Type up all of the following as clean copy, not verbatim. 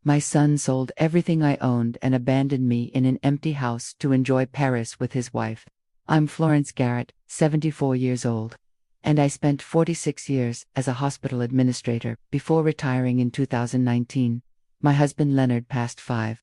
My son sold everything I owned and abandoned me in an empty house to enjoy Paris with his wife. I'm Florence Garrett, 74 years old. And I spent 46 years as a hospital administrator before retiring in 2019. My husband Leonard passed 5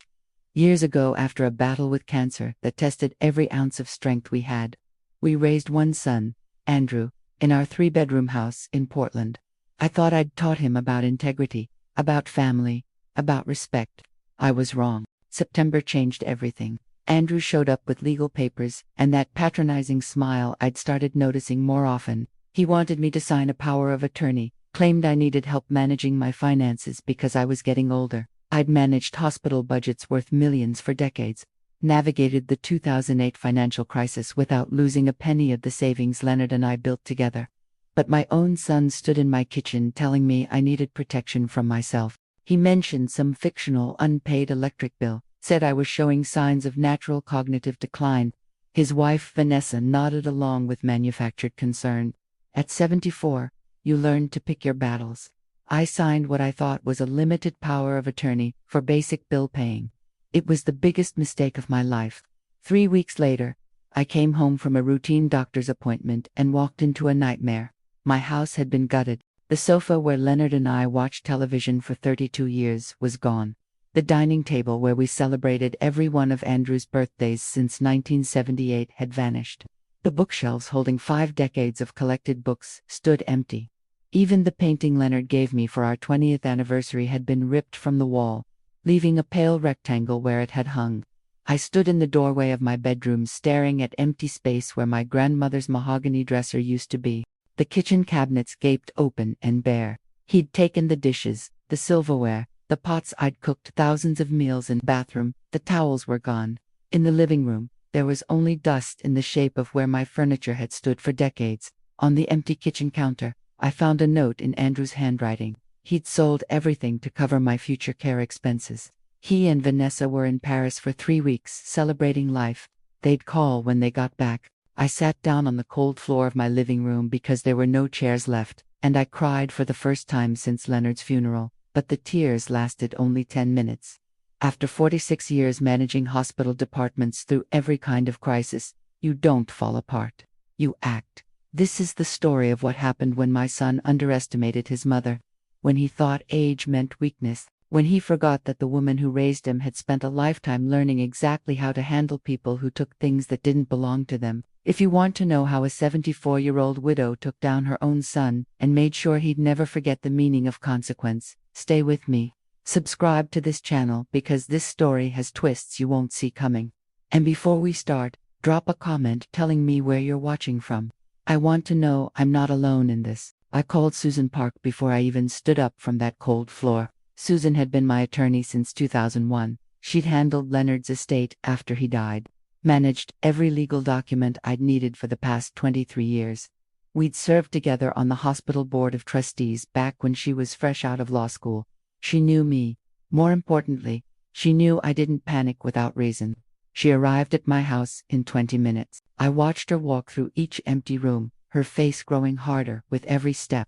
years ago after a battle with cancer that tested every ounce of strength we had. We raised one son, Andrew, in our 3-bedroom house in Portland. I thought I'd taught him about integrity, about family, about respect. I was wrong. September changed everything. Andrew showed up with legal papers and that patronizing smile I'd started noticing more often. He wanted me to sign a power of attorney, claimed I needed help managing my finances because I was getting older. I'd managed hospital budgets worth millions for decades, navigated the 2008 financial crisis without losing a penny of the savings Leonard and I built together. But my own son stood in my kitchen telling me I needed protection from myself. He mentioned some fictional unpaid electric bill, said I was showing signs of natural cognitive decline. His wife Vanessa nodded along with manufactured concern. At 74, you learn to pick your battles. I signed what I thought was a limited power of attorney for basic bill paying. It was the biggest mistake of my life. 3 weeks later, I came home from a routine doctor's appointment and walked into a nightmare. My house had been gutted. The sofa where Leonard and I watched television for 32 years was gone. The dining table where we celebrated every one of Andrew's birthdays since 1978 had vanished. The bookshelves holding 5 decades of collected books stood empty. Even the painting Leonard gave me for our 20th anniversary had been ripped from the wall, leaving a pale rectangle where it had hung. I stood in the doorway of my bedroom staring at empty space where my grandmother's mahogany dresser used to be. The kitchen cabinets gaped open and bare. He'd taken the dishes, the silverware, the pots I'd cooked thousands of meals in. The bathroom, the towels were gone. In the living room, there was only dust in the shape of where my furniture had stood for decades. On the empty kitchen counter, I found a note in Andrew's handwriting. He'd sold everything to cover my future care expenses. He and Vanessa were in Paris for 3 weeks, celebrating life. They'd call when they got back. I sat down on the cold floor of my living room because there were no chairs left, and I cried for the first time since Leonard's funeral, but the tears lasted only 10 minutes. After 46 years managing hospital departments through every kind of crisis, you don't fall apart. You act. This is the story of what happened when my son underestimated his mother, when he thought age meant weakness, when he forgot that the woman who raised him had spent a lifetime learning exactly how to handle people who took things that didn't belong to them. If you want to know how a 74-year-old widow took down her own son and made sure he'd never forget the meaning of consequence, stay with me. Subscribe to this channel because this story has twists you won't see coming. And before we start, drop a comment telling me where you're watching from. I want to know I'm not alone in this. I called Susan Park before I even stood up from that cold floor. Susan had been my attorney since 2001. She'd handled Leonard's estate after he died, managed every legal document I'd needed for the past 23 years. We'd served together on the hospital board of trustees back when she was fresh out of law school. She knew me. More importantly, she knew I didn't panic without reason. She arrived at my house in 20 minutes. I watched her walk through each empty room, her face growing harder with every step.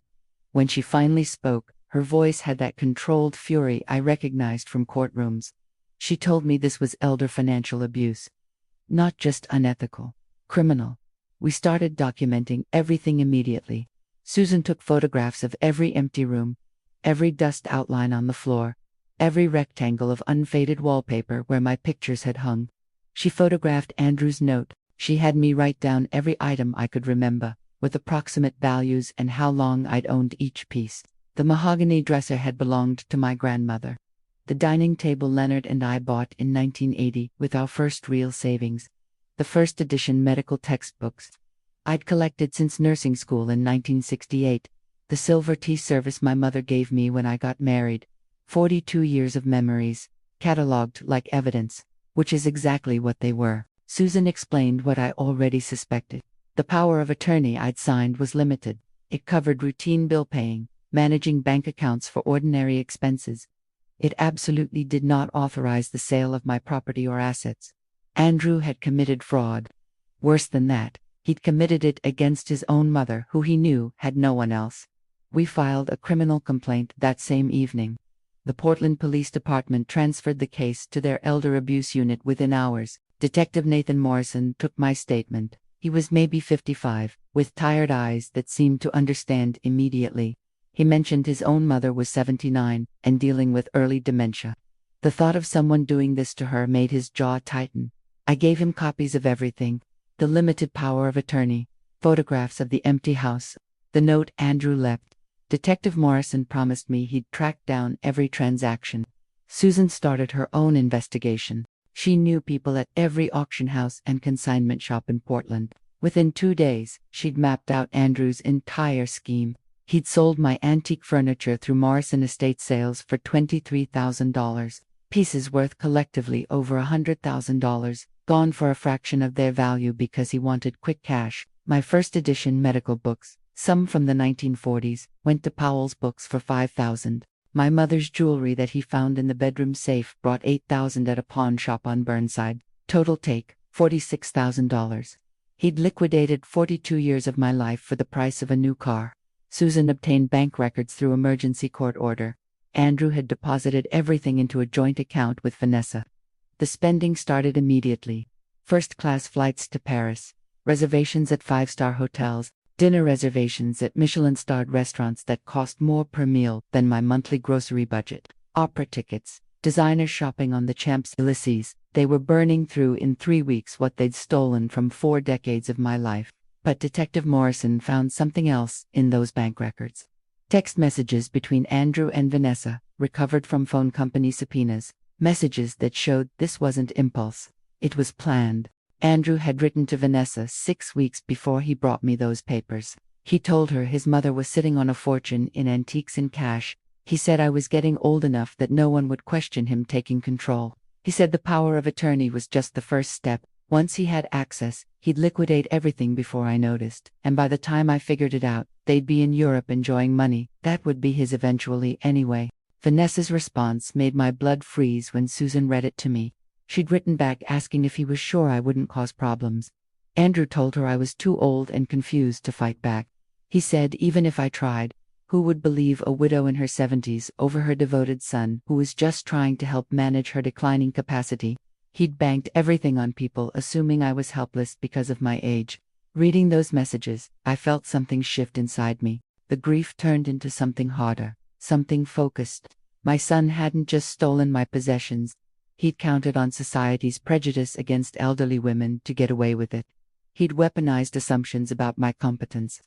When she finally spoke, her voice had that controlled fury I recognized from courtrooms. She told me this was elder financial abuse. Not just unethical, criminal. We started documenting everything immediately. Susan took photographs of every empty room, every dust outline on the floor, every rectangle of unfaded wallpaper where my pictures had hung. She photographed Andrew's note. She had me write down every item I could remember, with approximate values and how long I'd owned each piece. The mahogany dresser had belonged to my grandmother. The dining table Leonard and I bought in 1980 with our first real savings. The first edition medical textbooks I'd collected since nursing school in 1968. The silver tea service my mother gave me when I got married. 42 years of memories, catalogued like evidence, which is exactly what they were. Susan explained what I already suspected. The power of attorney I'd signed was limited. It covered routine bill paying, managing bank accounts for ordinary expenses. It absolutely did not authorize the sale of my property or assets. Andrew had committed fraud. Worse than that, he'd committed it against his own mother, who he knew had no one else. We filed a criminal complaint that same evening. The Portland Police Department transferred the case to their elder abuse unit within hours. Detective Nathan Morrison took my statement. He was maybe 55, with tired eyes that seemed to understand immediately. He mentioned his own mother was 79 and dealing with early dementia. The thought of someone doing this to her made his jaw tighten. I gave him copies of everything: the limited power of attorney, photographs of the empty house, the note Andrew left. Detective Morrison promised me he'd track down every transaction. Susan started her own investigation. She knew people at every auction house and consignment shop in Portland. Within 2 days, she'd mapped out Andrew's entire scheme. He'd sold my antique furniture through Morrison estate sales for $23,000, pieces worth collectively over $100,000, gone for a fraction of their value because he wanted quick cash. My first edition medical books, some from the 1940s, went to Powell's Books for $5,000. My mother's jewelry that he found in the bedroom safe brought $8,000 at a pawn shop on Burnside. Total take, $46,000. He'd liquidated 42 years of my life for the price of a new car. Susan obtained bank records through emergency court order. Andrew had deposited everything into a joint account with Vanessa. The spending started immediately. First-class flights to Paris, reservations at 5-star hotels, dinner reservations at Michelin-starred restaurants that cost more per meal than my monthly grocery budget, opera tickets, designer shopping on the Champs-Élysées. They were burning through in 3 weeks what they'd stolen from 4 decades of my life. But Detective Morrison found something else in those bank records. Text messages between Andrew and Vanessa, recovered from phone company subpoenas, messages that showed this wasn't impulse. It was planned. Andrew had written to Vanessa 6 weeks before he brought me those papers. He told her his mother was sitting on a fortune in antiques and cash. He said I was getting old enough that no one would question him taking control. He said the power of attorney was just the first step. Once he had access, he'd liquidate everything before I noticed, and by the time I figured it out, they'd be in Europe enjoying money. That would be his eventually anyway. Vanessa's response made my blood freeze when Susan read it to me. She'd written back asking if he was sure I wouldn't cause problems. Andrew told her I was too old and confused to fight back. He said even if I tried, who would believe a widow in her 70s over her devoted son who was just trying to help manage her declining capacity? He'd banked everything on people assuming I was helpless because of my age. Reading those messages, I felt something shift inside me. The grief turned into something harder, something focused. My son hadn't just stolen my possessions. He'd counted on society's prejudice against elderly women to get away with it. He'd weaponized assumptions about my competence.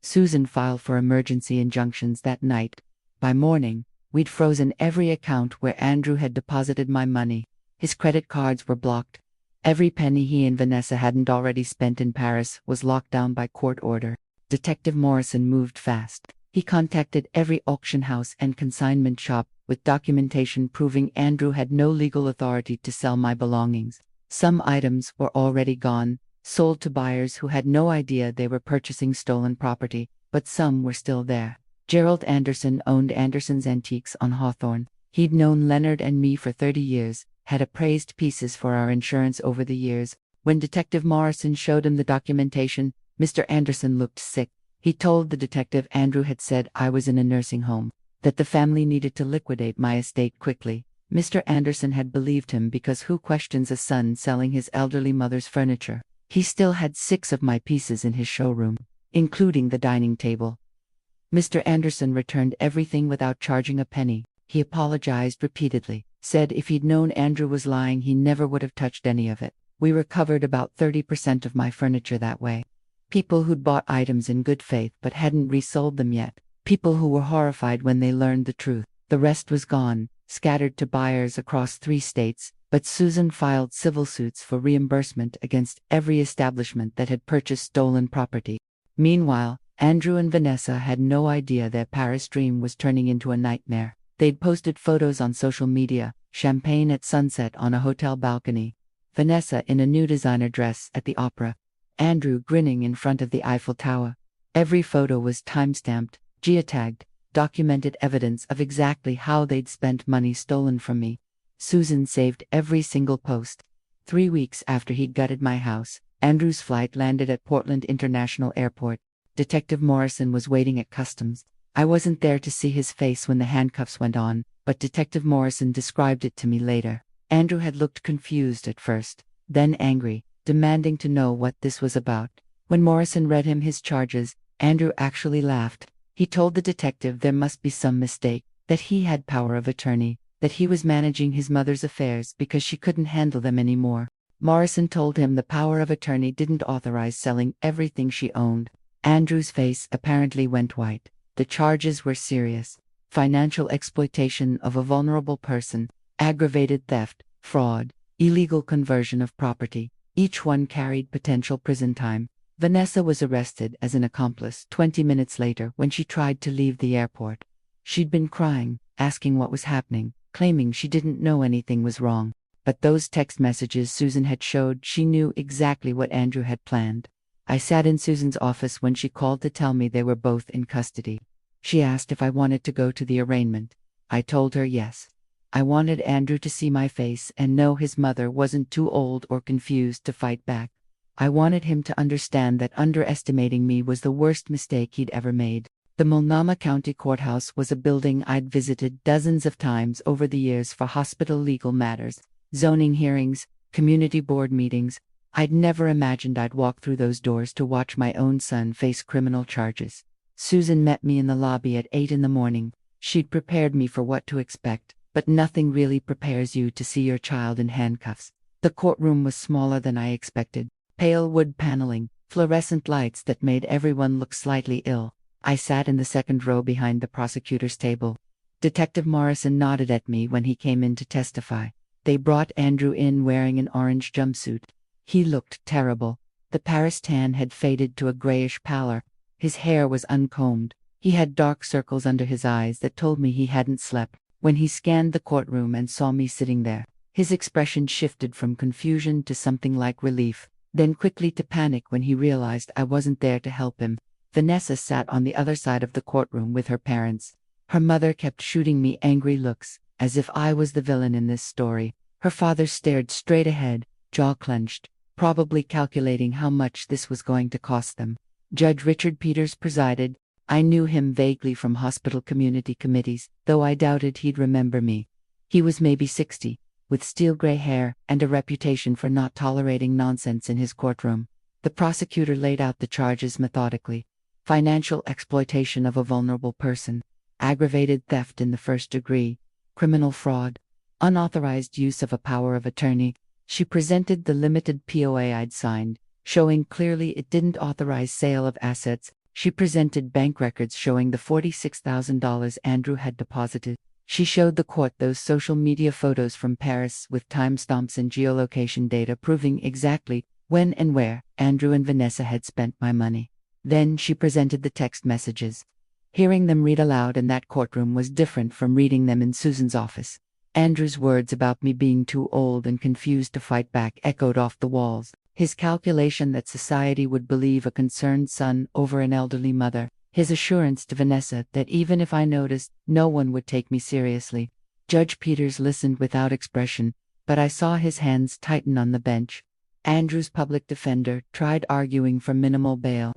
Susan filed for emergency injunctions that night. By morning, we'd frozen every account where Andrew had deposited my money. His credit cards were blocked. Every penny he and Vanessa hadn't already spent in Paris was locked down by court order. Detective Morrison moved fast. He contacted every auction house and consignment shop with documentation proving Andrew had no legal authority to sell my belongings. Some items were already gone, sold to buyers who had no idea they were purchasing stolen property, but some were still there. Gerald Anderson owned Anderson's Antiques on Hawthorne. He'd known Leonard and me for 30 years, had appraised pieces for our insurance over the years. When Detective Morrison showed him the documentation, Mr. Anderson looked sick. He told the detective Andrew had said I was in a nursing home, that the family needed to liquidate my estate quickly. Mr. Anderson had believed him because who questions a son selling his elderly mother's furniture? He still had 6 of my pieces in his showroom, including the dining table. Mr. Anderson returned everything without charging a penny. He apologized repeatedly, said if he'd known Andrew was lying he never would have touched any of it. We recovered about 30% of my furniture that way. People who'd bought items in good faith but hadn't resold them yet. People who were horrified when they learned the truth. The rest was gone, scattered to buyers across 3 states, but Susan filed civil suits for reimbursement against every establishment that had purchased stolen property. Meanwhile, Andrew and Vanessa had no idea their Paris dream was turning into a nightmare. They'd posted photos on social media, champagne at sunset on a hotel balcony, Vanessa in a new designer dress at the opera, Andrew grinning in front of the Eiffel Tower. Every photo was time-stamped, geotagged, documented evidence of exactly how they'd spent money stolen from me. Susan saved every single post. 3 weeks after he'd gutted my house, Andrew's flight landed at Portland International Airport. Detective Morrison was waiting at customs. I wasn't there to see his face when the handcuffs went on, but Detective Morrison described it to me later. Andrew had looked confused at first, then angry, demanding to know what this was about. When Morrison read him his charges, Andrew actually laughed. He told the detective there must be some mistake, that he had power of attorney, that he was managing his mother's affairs because she couldn't handle them anymore. Morrison told him the power of attorney didn't authorize selling everything she owned. Andrew's face apparently went white. The charges were serious: financial exploitation of a vulnerable person, aggravated theft, fraud, illegal conversion of property. Each one carried potential prison time. Vanessa was arrested as an accomplice 20 minutes later when she tried to leave the airport. She'd been crying, asking what was happening, claiming she didn't know anything was wrong. But those text messages Susan had showed she knew exactly what Andrew had planned. I sat in Susan's office when she called to tell me they were both in custody. She asked if I wanted to go to the arraignment. I told her yes. I wanted Andrew to see my face and know his mother wasn't too old or confused to fight back. I wanted him to understand that underestimating me was the worst mistake he'd ever made. The Multnomah County Courthouse was a building I'd visited dozens of times over the years for hospital legal matters, zoning hearings, community board meetings. I'd never imagined I'd walk through those doors to watch my own son face criminal charges. Susan met me in the lobby at 8 in the morning. She'd prepared me for what to expect, but nothing really prepares you to see your child in handcuffs. The courtroom was smaller than I expected. Pale wood paneling, fluorescent lights that made everyone look slightly ill. I sat in the second row behind the prosecutor's table. Detective Morrison nodded at me when he came in to testify. They brought Andrew in wearing an orange jumpsuit. He looked terrible. The Paris tan had faded to a grayish pallor. His hair was uncombed. He had dark circles under his eyes that told me he hadn't slept. When he scanned the courtroom and saw me sitting there, his expression shifted from confusion to something like relief, then quickly to panic when he realized I wasn't there to help him. Vanessa sat on the other side of the courtroom with her parents. Her mother kept shooting me angry looks, as if I was the villain in this story. Her father stared straight ahead, jaw clenched, probably calculating how much this was going to cost them. Judge Richard Peters presided. I knew him vaguely from hospital community committees, though I doubted he'd remember me. He was maybe 60, with steel gray hair and a reputation for not tolerating nonsense in his courtroom. The prosecutor laid out the charges methodically: financial exploitation of a vulnerable person, aggravated theft in the first degree, criminal fraud, unauthorized use of a power of attorney. She presented the limited POA I'd signed, showing clearly it didn't authorize sale of assets. She presented bank records showing the $46,000 Andrew had deposited. She showed the court those social media photos from Paris with timestamps and geolocation data proving exactly when and where Andrew and Vanessa had spent my money. Then she presented the text messages. Hearing them read aloud in that courtroom was different from reading them in Susan's office. Andrew's words about me being too old and confused to fight back echoed off the walls. His calculation that society would believe a concerned son over an elderly mother. His assurance to Vanessa that even if I noticed, no one would take me seriously. Judge Peters listened without expression, but I saw his hands tighten on the bench. Andrew's public defender tried arguing for minimal bail.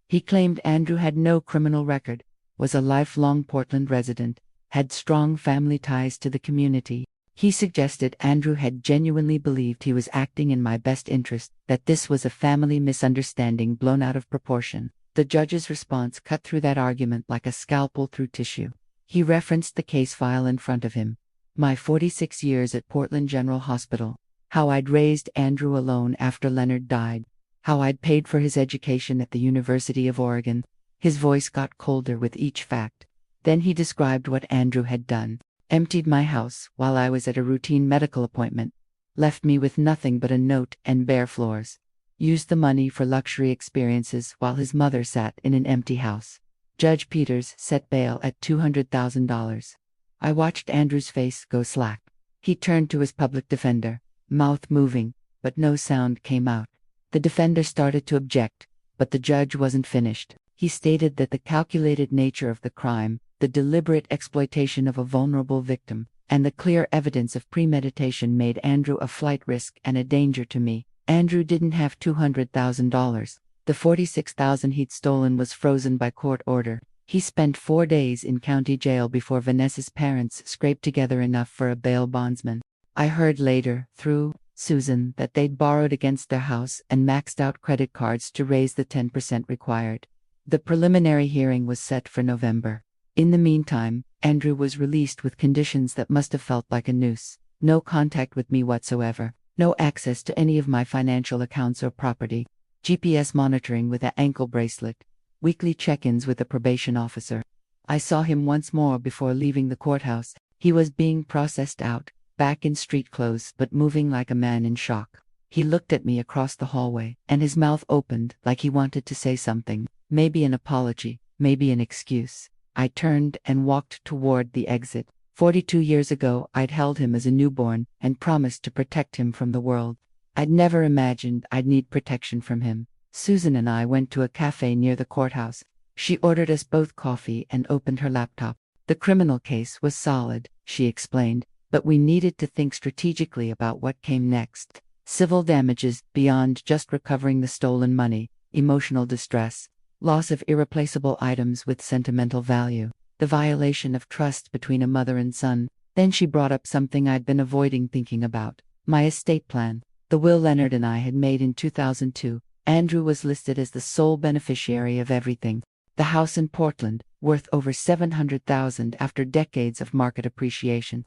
He claimed Andrew had no criminal record, was a lifelong Portland resident, had strong family ties to the community. He suggested Andrew had genuinely believed he was acting in my best interest, that this was a family misunderstanding blown out of proportion. The judge's response cut through that argument like a scalpel through tissue. He referenced the case file in front of him. My 46 years at Portland General Hospital. How I'd raised Andrew alone after Leonard died. How I'd paid for his education at the University of Oregon. His voice got colder with each fact. Then he described what Andrew had done. Emptied my house while I was at a routine medical appointment. Left me with nothing but a note and bare floors. Used the money for luxury experiences while his mother sat in an empty house. Judge Peters set bail at $200,000. I watched Andrew's face go slack. He turned to his public defender, mouth moving, but no sound came out. The defender started to object, but the judge wasn't finished. He stated that the calculated nature of the crime, the deliberate exploitation of a vulnerable victim, and the clear evidence of premeditation made Andrew a flight risk and a danger to me. Andrew didn't have $200,000. The $46,000 he'd stolen was frozen by court order. He spent 4 days in county jail before Vanessa's parents scraped together enough for a bail bondsman. I heard later, through Susan, that they'd borrowed against their house and maxed out credit cards to raise the 10% required. The preliminary hearing was set for November. In the meantime, Andrew was released with conditions that must have felt like a noose. No contact with me whatsoever, no access to any of my financial accounts or property, GPS monitoring with an ankle bracelet, weekly check-ins with a probation officer. I saw him once more before leaving the courthouse. He was being processed out, back in street clothes but moving like a man in shock. He looked at me across the hallway, and his mouth opened like he wanted to say something, maybe an apology, maybe an excuse. I turned and walked toward the exit. 42 years ago, I'd held him as a newborn and promised to protect him from the world. I'd never imagined I'd need protection from him. Susan and I went to a cafe near the courthouse. She ordered us both coffee and opened her laptop. The criminal case was solid, she explained, but we needed to think strategically about what came next. Civil damages beyond just recovering the stolen money, emotional distress, loss of irreplaceable items with sentimental value, the violation of trust between a mother and son. Then she brought up something I'd been avoiding thinking about: my estate plan. The will Leonard and I had made in 2002. Andrew was listed as the sole beneficiary of everything. The house in Portland, worth over $700,000 after decades of market appreciation.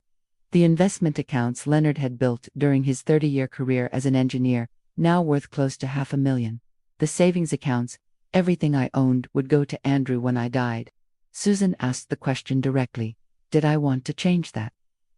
The investment accounts Leonard had built during his 30-year career as an engineer, now worth close to $500,000. The savings accounts, everything I owned, would go to Andrew when I died. Susan asked the question directly. Did I want to change that?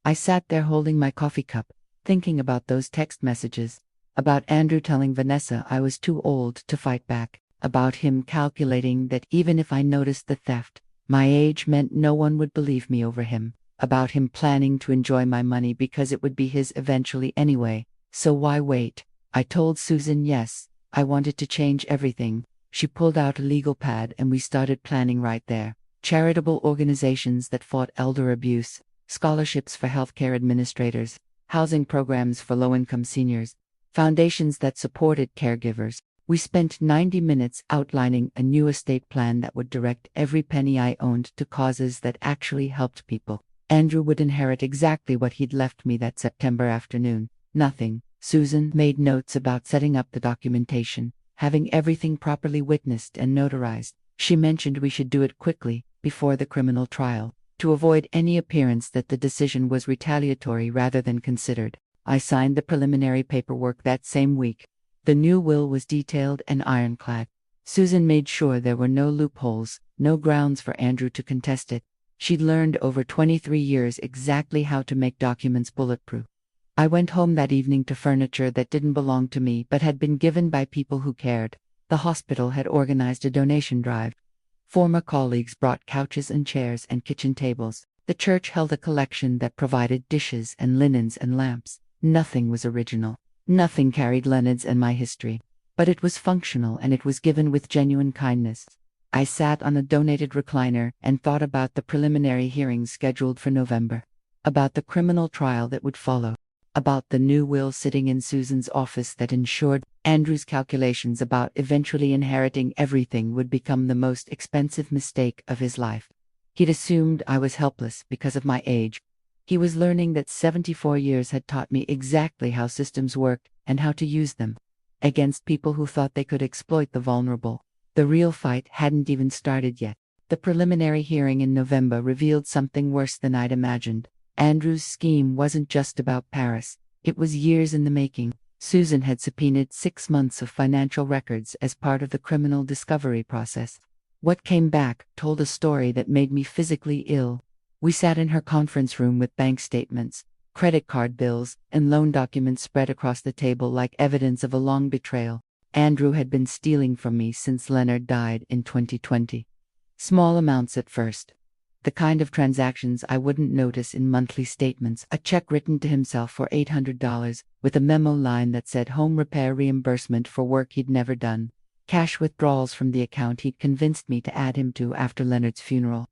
I sat there holding my coffee cup, thinking about those text messages, about Andrew telling Vanessa I was too old to fight back, about him calculating that even if I noticed the theft, my age meant no one would believe me over him, about him planning to enjoy my money because it would be his eventually anyway, so why wait? I told Susan yes, I wanted to change everything. She pulled out a legal pad and we started planning right there. Charitable organizations that fought elder abuse, scholarships for healthcare administrators, housing programs for low-income seniors, foundations that supported caregivers. We spent 90 minutes outlining a new estate plan that would direct every penny I owned to causes that actually helped people. Andrew would inherit exactly what he'd left me that September afternoon: nothing. Susan made notes about setting up the documentation, having everything properly witnessed and notarized. She mentioned we should do it quickly, before the criminal trial, to avoid any appearance that the decision was retaliatory rather than considered. I signed the preliminary paperwork that same week. The new will was detailed and ironclad. Susan made sure there were no loopholes, no grounds for Andrew to contest it. She'd learned over 23 years exactly how to make documents bulletproof. I went home that evening to furniture that didn't belong to me but had been given by people who cared. The hospital had organized a donation drive. Former colleagues brought couches and chairs and kitchen tables. The church held a collection that provided dishes and linens and lamps. Nothing was original. Nothing carried Leonard's and my history. But it was functional and it was given with genuine kindness. I sat on a donated recliner and thought about the preliminary hearings scheduled for November. About the criminal trial that would follow. About the new will sitting in Susan's office that ensured Andrew's calculations about eventually inheriting everything would become the most expensive mistake of his life. He'd assumed I was helpless because of my age. He was learning that 74 years had taught me exactly how systems worked and how to use them. Against people who thought they could exploit the vulnerable. The real fight hadn't even started yet. The preliminary hearing in November revealed something worse than I'd imagined. Andrew's scheme wasn't just about Paris. It was years in the making. Susan had subpoenaed 6 months of financial records as part of the criminal discovery process. What came back told a story that made me physically ill. We sat in her conference room with bank statements, credit card bills, and loan documents spread across the table like evidence of a long betrayal. Andrew had been stealing from me since Leonard died in 2020. Small amounts at first. The kind of transactions I wouldn't notice in monthly statements: a check written to himself for $800, with a memo line that said home repair reimbursement for work he'd never done. Cash withdrawals from the account he'd convinced me to add him to after Leonard's funeral,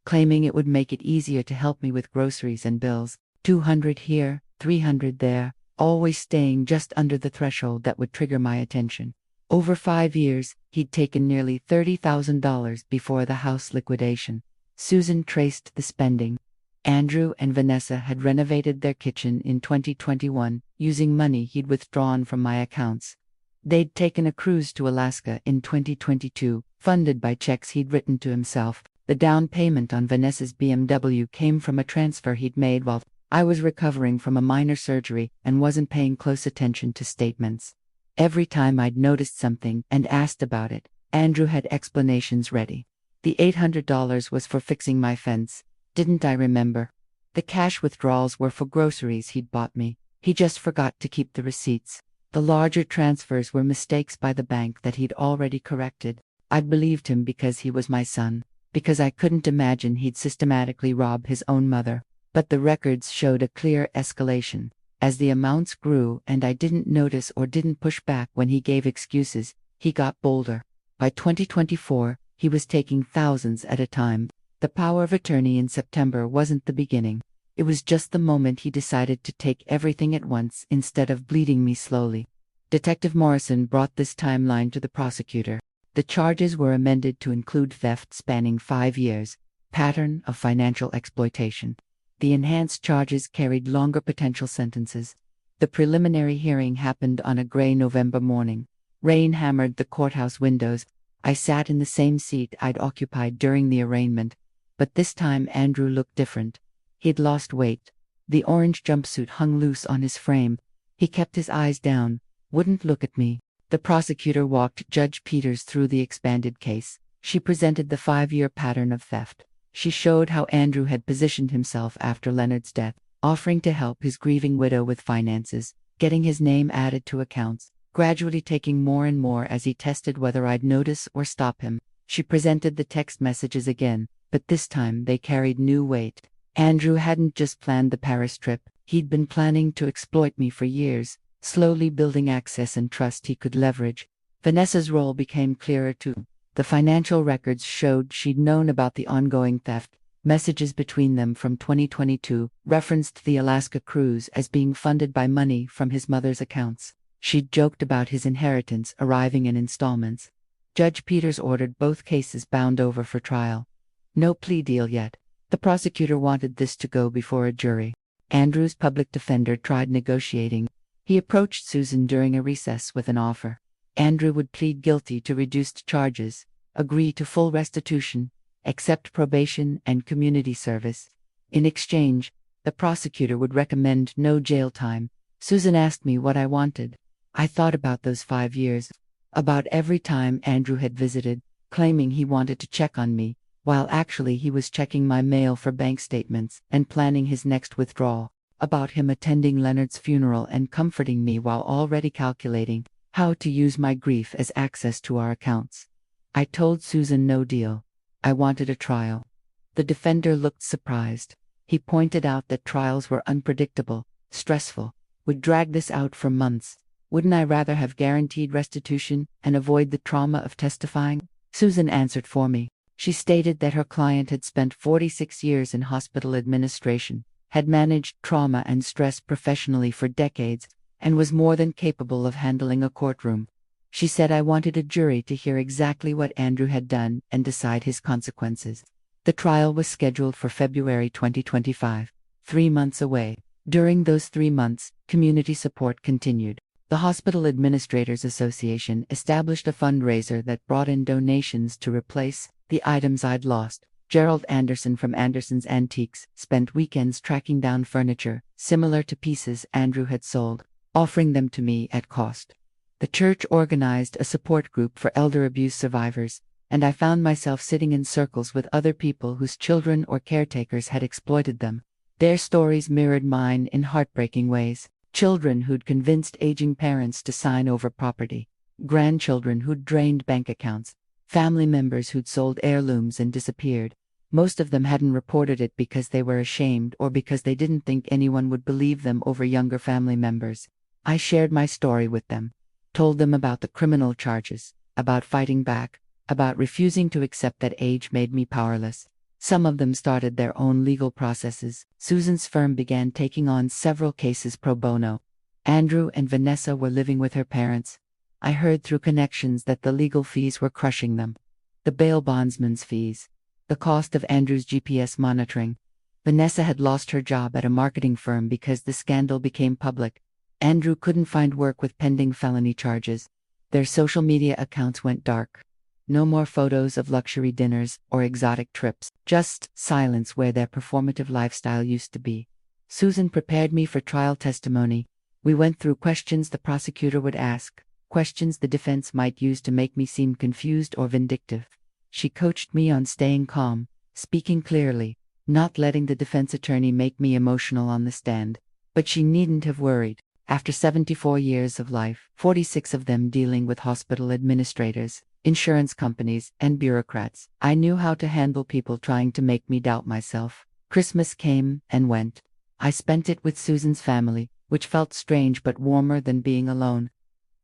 claiming it would make it easier to help me with groceries and bills. 200 here, 300 there, always staying just under the threshold that would trigger my attention. Over 5 years, he'd taken nearly $30,000 before the house liquidation. Susan traced the spending. Andrew and Vanessa had renovated their kitchen in 2021 using money he'd withdrawn from my accounts. They'd taken a cruise to Alaska in 2022, funded by checks he'd written to himself. The down payment on Vanessa's BMW came from a transfer he'd made while I was recovering from a minor surgery and wasn't paying close attention to statements. Every time I'd noticed something and asked about it, Andrew had explanations ready. The $800 was for fixing my fence. Didn't I remember? The cash withdrawals were for groceries he'd bought me. He just forgot to keep the receipts. The larger transfers were mistakes by the bank that he'd already corrected. I'd believed him because he was my son, because I couldn't imagine he'd systematically rob his own mother. But the records showed a clear escalation. As the amounts grew and I didn't notice or didn't push back when he gave excuses, he got bolder. By 2024, he was taking thousands at a time. The power of attorney in September wasn't the beginning. It was just the moment he decided to take everything at once instead of bleeding me slowly. Detective Morrison brought this timeline to the prosecutor. The charges were amended to include theft spanning 5 years, pattern of financial exploitation. The enhanced charges carried longer potential sentences. The preliminary hearing happened on a gray November morning. Rain hammered the courthouse windows. I sat in the same seat I'd occupied during the arraignment. But this time Andrew looked different. He'd lost weight. The orange jumpsuit hung loose on his frame. He kept his eyes down, wouldn't look at me. The prosecutor walked Judge Peters through the expanded case. She presented the 5-year pattern of theft. She showed how Andrew had positioned himself after Leonard's death, offering to help his grieving widow with finances, getting his name added to accounts, gradually taking more and more as he tested whether I'd notice or stop him. She presented the text messages again, but this time they carried new weight. Andrew hadn't just planned the Paris trip, he'd been planning to exploit me for years, slowly building access and trust he could leverage. Vanessa's role became clearer too. The financial records showed she'd known about the ongoing theft. Messages between them from 2022 referenced the Alaska cruise as being funded by money from his mother's accounts. She'd joked about his inheritance arriving in installments. Judge Peters ordered both cases bound over for trial. No plea deal yet. The prosecutor wanted this to go before a jury. Andrew's public defender tried negotiating. He approached Susan during a recess with an offer. Andrew would plead guilty to reduced charges, agree to full restitution, accept probation and community service. In exchange, the prosecutor would recommend no jail time. Susan asked me what I wanted. I thought about those 5 years, about every time Andrew had visited, claiming he wanted to check on me, while actually he was checking my mail for bank statements and planning his next withdrawal, about him attending Leonard's funeral and comforting me while already calculating how to use my grief as access to our accounts. I told Susan no deal. I wanted a trial. The defender looked surprised. He pointed out that trials were unpredictable, stressful, would drag this out for months. Wouldn't I rather have guaranteed restitution and avoid the trauma of testifying? Susan answered for me. She stated that her client had spent 46 years in hospital administration, had managed trauma and stress professionally for decades, and was more than capable of handling a courtroom. She said I wanted a jury to hear exactly what Andrew had done and decide his consequences. The trial was scheduled for February 2025, 3 months away. During those 3 months, community support continued. The Hospital Administrators Association established a fundraiser that brought in donations to replace the items I'd lost. Gerald Anderson from Anderson's Antiques spent weekends tracking down furniture, similar to pieces Andrew had sold, offering them to me at cost. The church organized a support group for elder abuse survivors, and I found myself sitting in circles with other people whose children or caretakers had exploited them. Their stories mirrored mine in heartbreaking ways. Children who'd convinced aging parents to sign over property, grandchildren who'd drained bank accounts, family members who'd sold heirlooms and disappeared. Most of them hadn't reported it because they were ashamed or because they didn't think anyone would believe them over younger family members. I shared my story with them, told them about the criminal charges, about fighting back, about refusing to accept that age made me powerless. Some of them started their own legal processes. Susan's firm began taking on several cases pro bono. Andrew and Vanessa were living with her parents. I heard through connections that the legal fees were crushing them. The bail bondsman's fees. The cost of Andrew's GPS monitoring. Vanessa had lost her job at a marketing firm because the scandal became public. Andrew couldn't find work with pending felony charges. Their social media accounts went dark. No more photos of luxury dinners or exotic trips, just silence where their performative lifestyle used to be. Susan prepared me for trial testimony. We went through questions the prosecutor would ask, questions the defense might use to make me seem confused or vindictive. She coached me on staying calm, speaking clearly, not letting the defense attorney make me emotional on the stand. But she needn't have worried. After 74 years of life, 46 of them dealing with hospital administrators, insurance companies, and bureaucrats, I knew how to handle people trying to make me doubt myself. Christmas came and went. I spent it with Susan's family, which felt strange but warmer than being alone.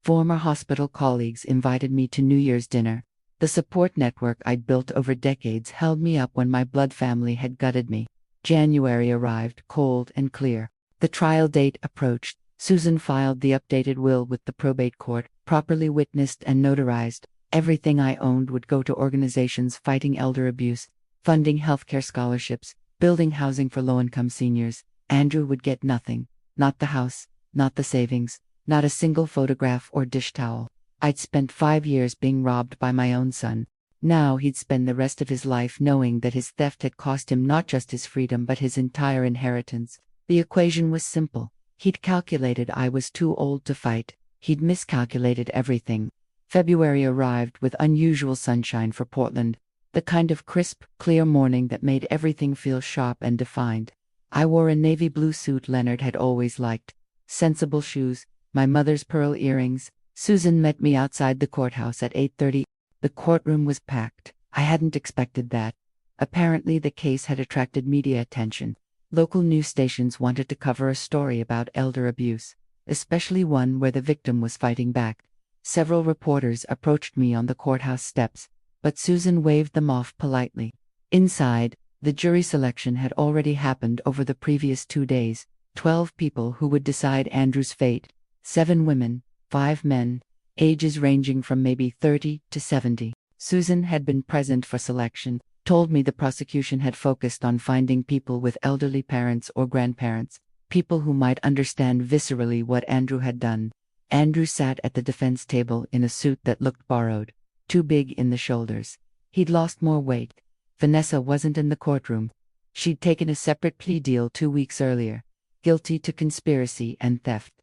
Former hospital colleagues invited me to New Year's dinner. The support network I'd built over decades held me up when my blood family had gutted me. January arrived, cold and clear. The trial date approached. Susan filed the updated will with the probate court, properly witnessed and notarized. Everything I owned would go to organizations fighting elder abuse, funding healthcare scholarships, building housing for low-income seniors. Andrew would get nothing. Not the house, not the savings, not a single photograph or dish towel. I'd spent 5 years being robbed by my own son. Now he'd spend the rest of his life knowing that his theft had cost him not just his freedom but his entire inheritance. The equation was simple. He'd calculated I was too old to fight. He'd miscalculated everything. February arrived with unusual sunshine for Portland, the kind of crisp, clear morning that made everything feel sharp and defined. I wore a navy blue suit Leonard had always liked, sensible shoes, my mother's pearl earrings. Susan met me outside the courthouse at 8:30. The courtroom was packed. I hadn't expected that. Apparently the case had attracted media attention. Local news stations wanted to cover a story about elder abuse, especially one where the victim was fighting back. Several reporters approached me on the courthouse steps, but Susan waved them off politely. Inside, the jury selection had already happened over the previous 2 days. 12 people who would decide Andrew's fate. 7 women, 5 men, ages ranging from maybe 30 to 70. Susan had been present for selection, told me the prosecution had focused on finding people with elderly parents or grandparents, people who might understand viscerally what Andrew had done. Andrew sat at the defense table in a suit that looked borrowed, too big in the shoulders. He'd lost more weight. Vanessa wasn't in the courtroom. She'd taken a separate plea deal 2 weeks earlier, guilty to conspiracy and theft.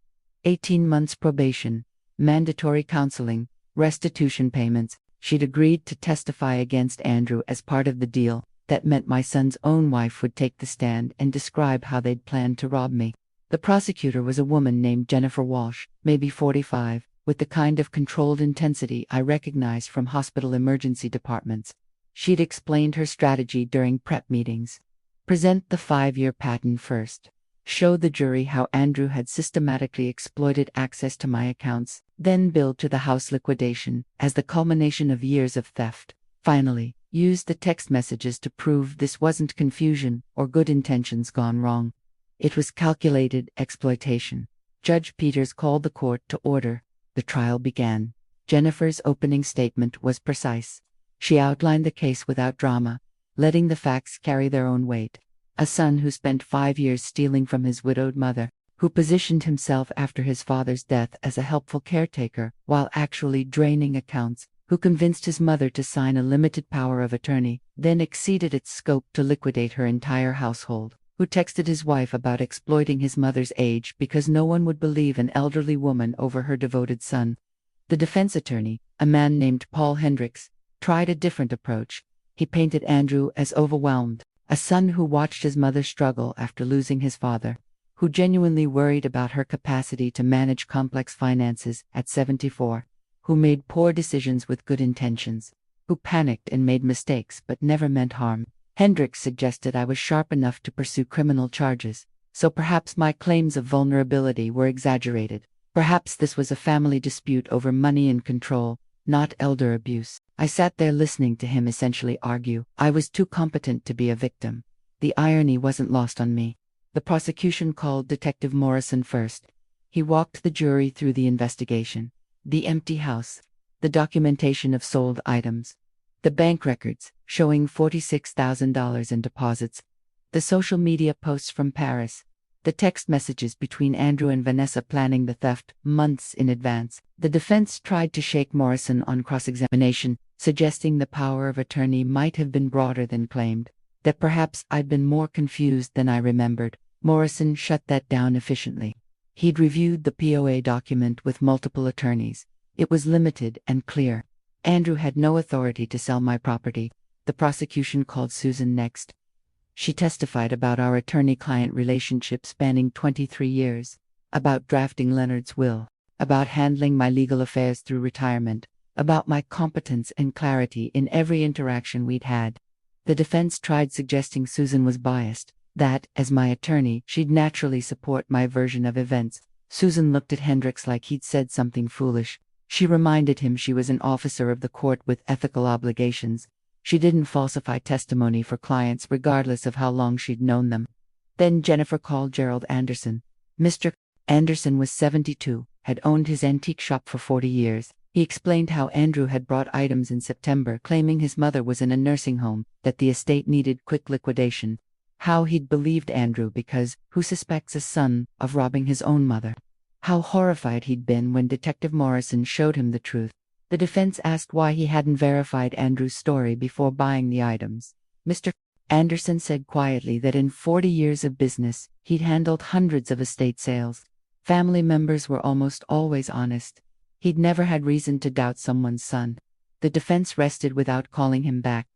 18 months probation, mandatory counseling, restitution payments. She'd agreed to testify against Andrew as part of the deal. That meant my son's own wife would take the stand and describe how they'd planned to rob me. The prosecutor was a woman named Jennifer Walsh, maybe 45, with the kind of controlled intensity I recognized from hospital emergency departments. She'd explained her strategy during prep meetings. Present the 5-year pattern first. Show the jury how Andrew had systematically exploited access to my accounts, then build to the house liquidation as the culmination of years of theft. Finally, use the text messages to prove this wasn't confusion or good intentions gone wrong. It was calculated exploitation. Judge Peters called the court to order. The trial began. Jennifer's opening statement was precise. She outlined the case without drama, letting the facts carry their own weight. A son who spent 5 years stealing from his widowed mother, who positioned himself after his father's death as a helpful caretaker while actually draining accounts, who convinced his mother to sign a limited power of attorney, then exceeded its scope to liquidate her entire household, who texted his wife about exploiting his mother's age because no one would believe an elderly woman over her devoted son. The defense attorney, a man named Paul Hendricks, tried a different approach. He painted Andrew as overwhelmed, a son who watched his mother struggle after losing his father, who genuinely worried about her capacity to manage complex finances at 74, who made poor decisions with good intentions, who panicked and made mistakes but never meant harm. Hendricks suggested I was sharp enough to pursue criminal charges, so perhaps my claims of vulnerability were exaggerated. Perhaps this was a family dispute over money and control, not elder abuse. I sat there listening to him essentially argue. I was too competent to be a victim. The irony wasn't lost on me. The prosecution called Detective Morrison first. He walked the jury through the investigation. The empty house. The documentation of sold items. The bank records, showing $46,000 in deposits. The social media posts from Paris. The text messages between Andrew and Vanessa planning the theft months in advance. The defense tried to shake Morrison on cross-examination, suggesting the power of attorney might have been broader than claimed, that perhaps I'd been more confused than I remembered. Morrison shut that down efficiently. He'd reviewed the POA document with multiple attorneys. It was limited and clear. Andrew had no authority to sell my property. The prosecution called Susan next. She testified about our attorney-client relationship spanning 23 years, about drafting Leonard's will, about handling my legal affairs through retirement, about my competence and clarity in every interaction we'd had. The defense tried suggesting Susan was biased, that, as my attorney, she'd naturally support my version of events. Susan looked at Hendricks like he'd said something foolish. She reminded him she was an officer of the court with ethical obligations. She didn't falsify testimony for clients regardless of how long she'd known them. Then Jennifer called Gerald Anderson. Mr. Anderson was 72, had owned his antique shop for 40 years. He explained how Andrew had brought items in September claiming his mother was in a nursing home, that the estate needed quick liquidation. How he'd believed Andrew because, who suspects a son of robbing his own mother? How horrified he'd been when Detective Morrison showed him the truth. The defense asked why he hadn't verified Andrew's story before buying the items. Mr. Anderson said quietly that in 40 years of business, he'd handled hundreds of estate sales. Family members were almost always honest. He'd never had reason to doubt someone's son. The defense rested without calling him back.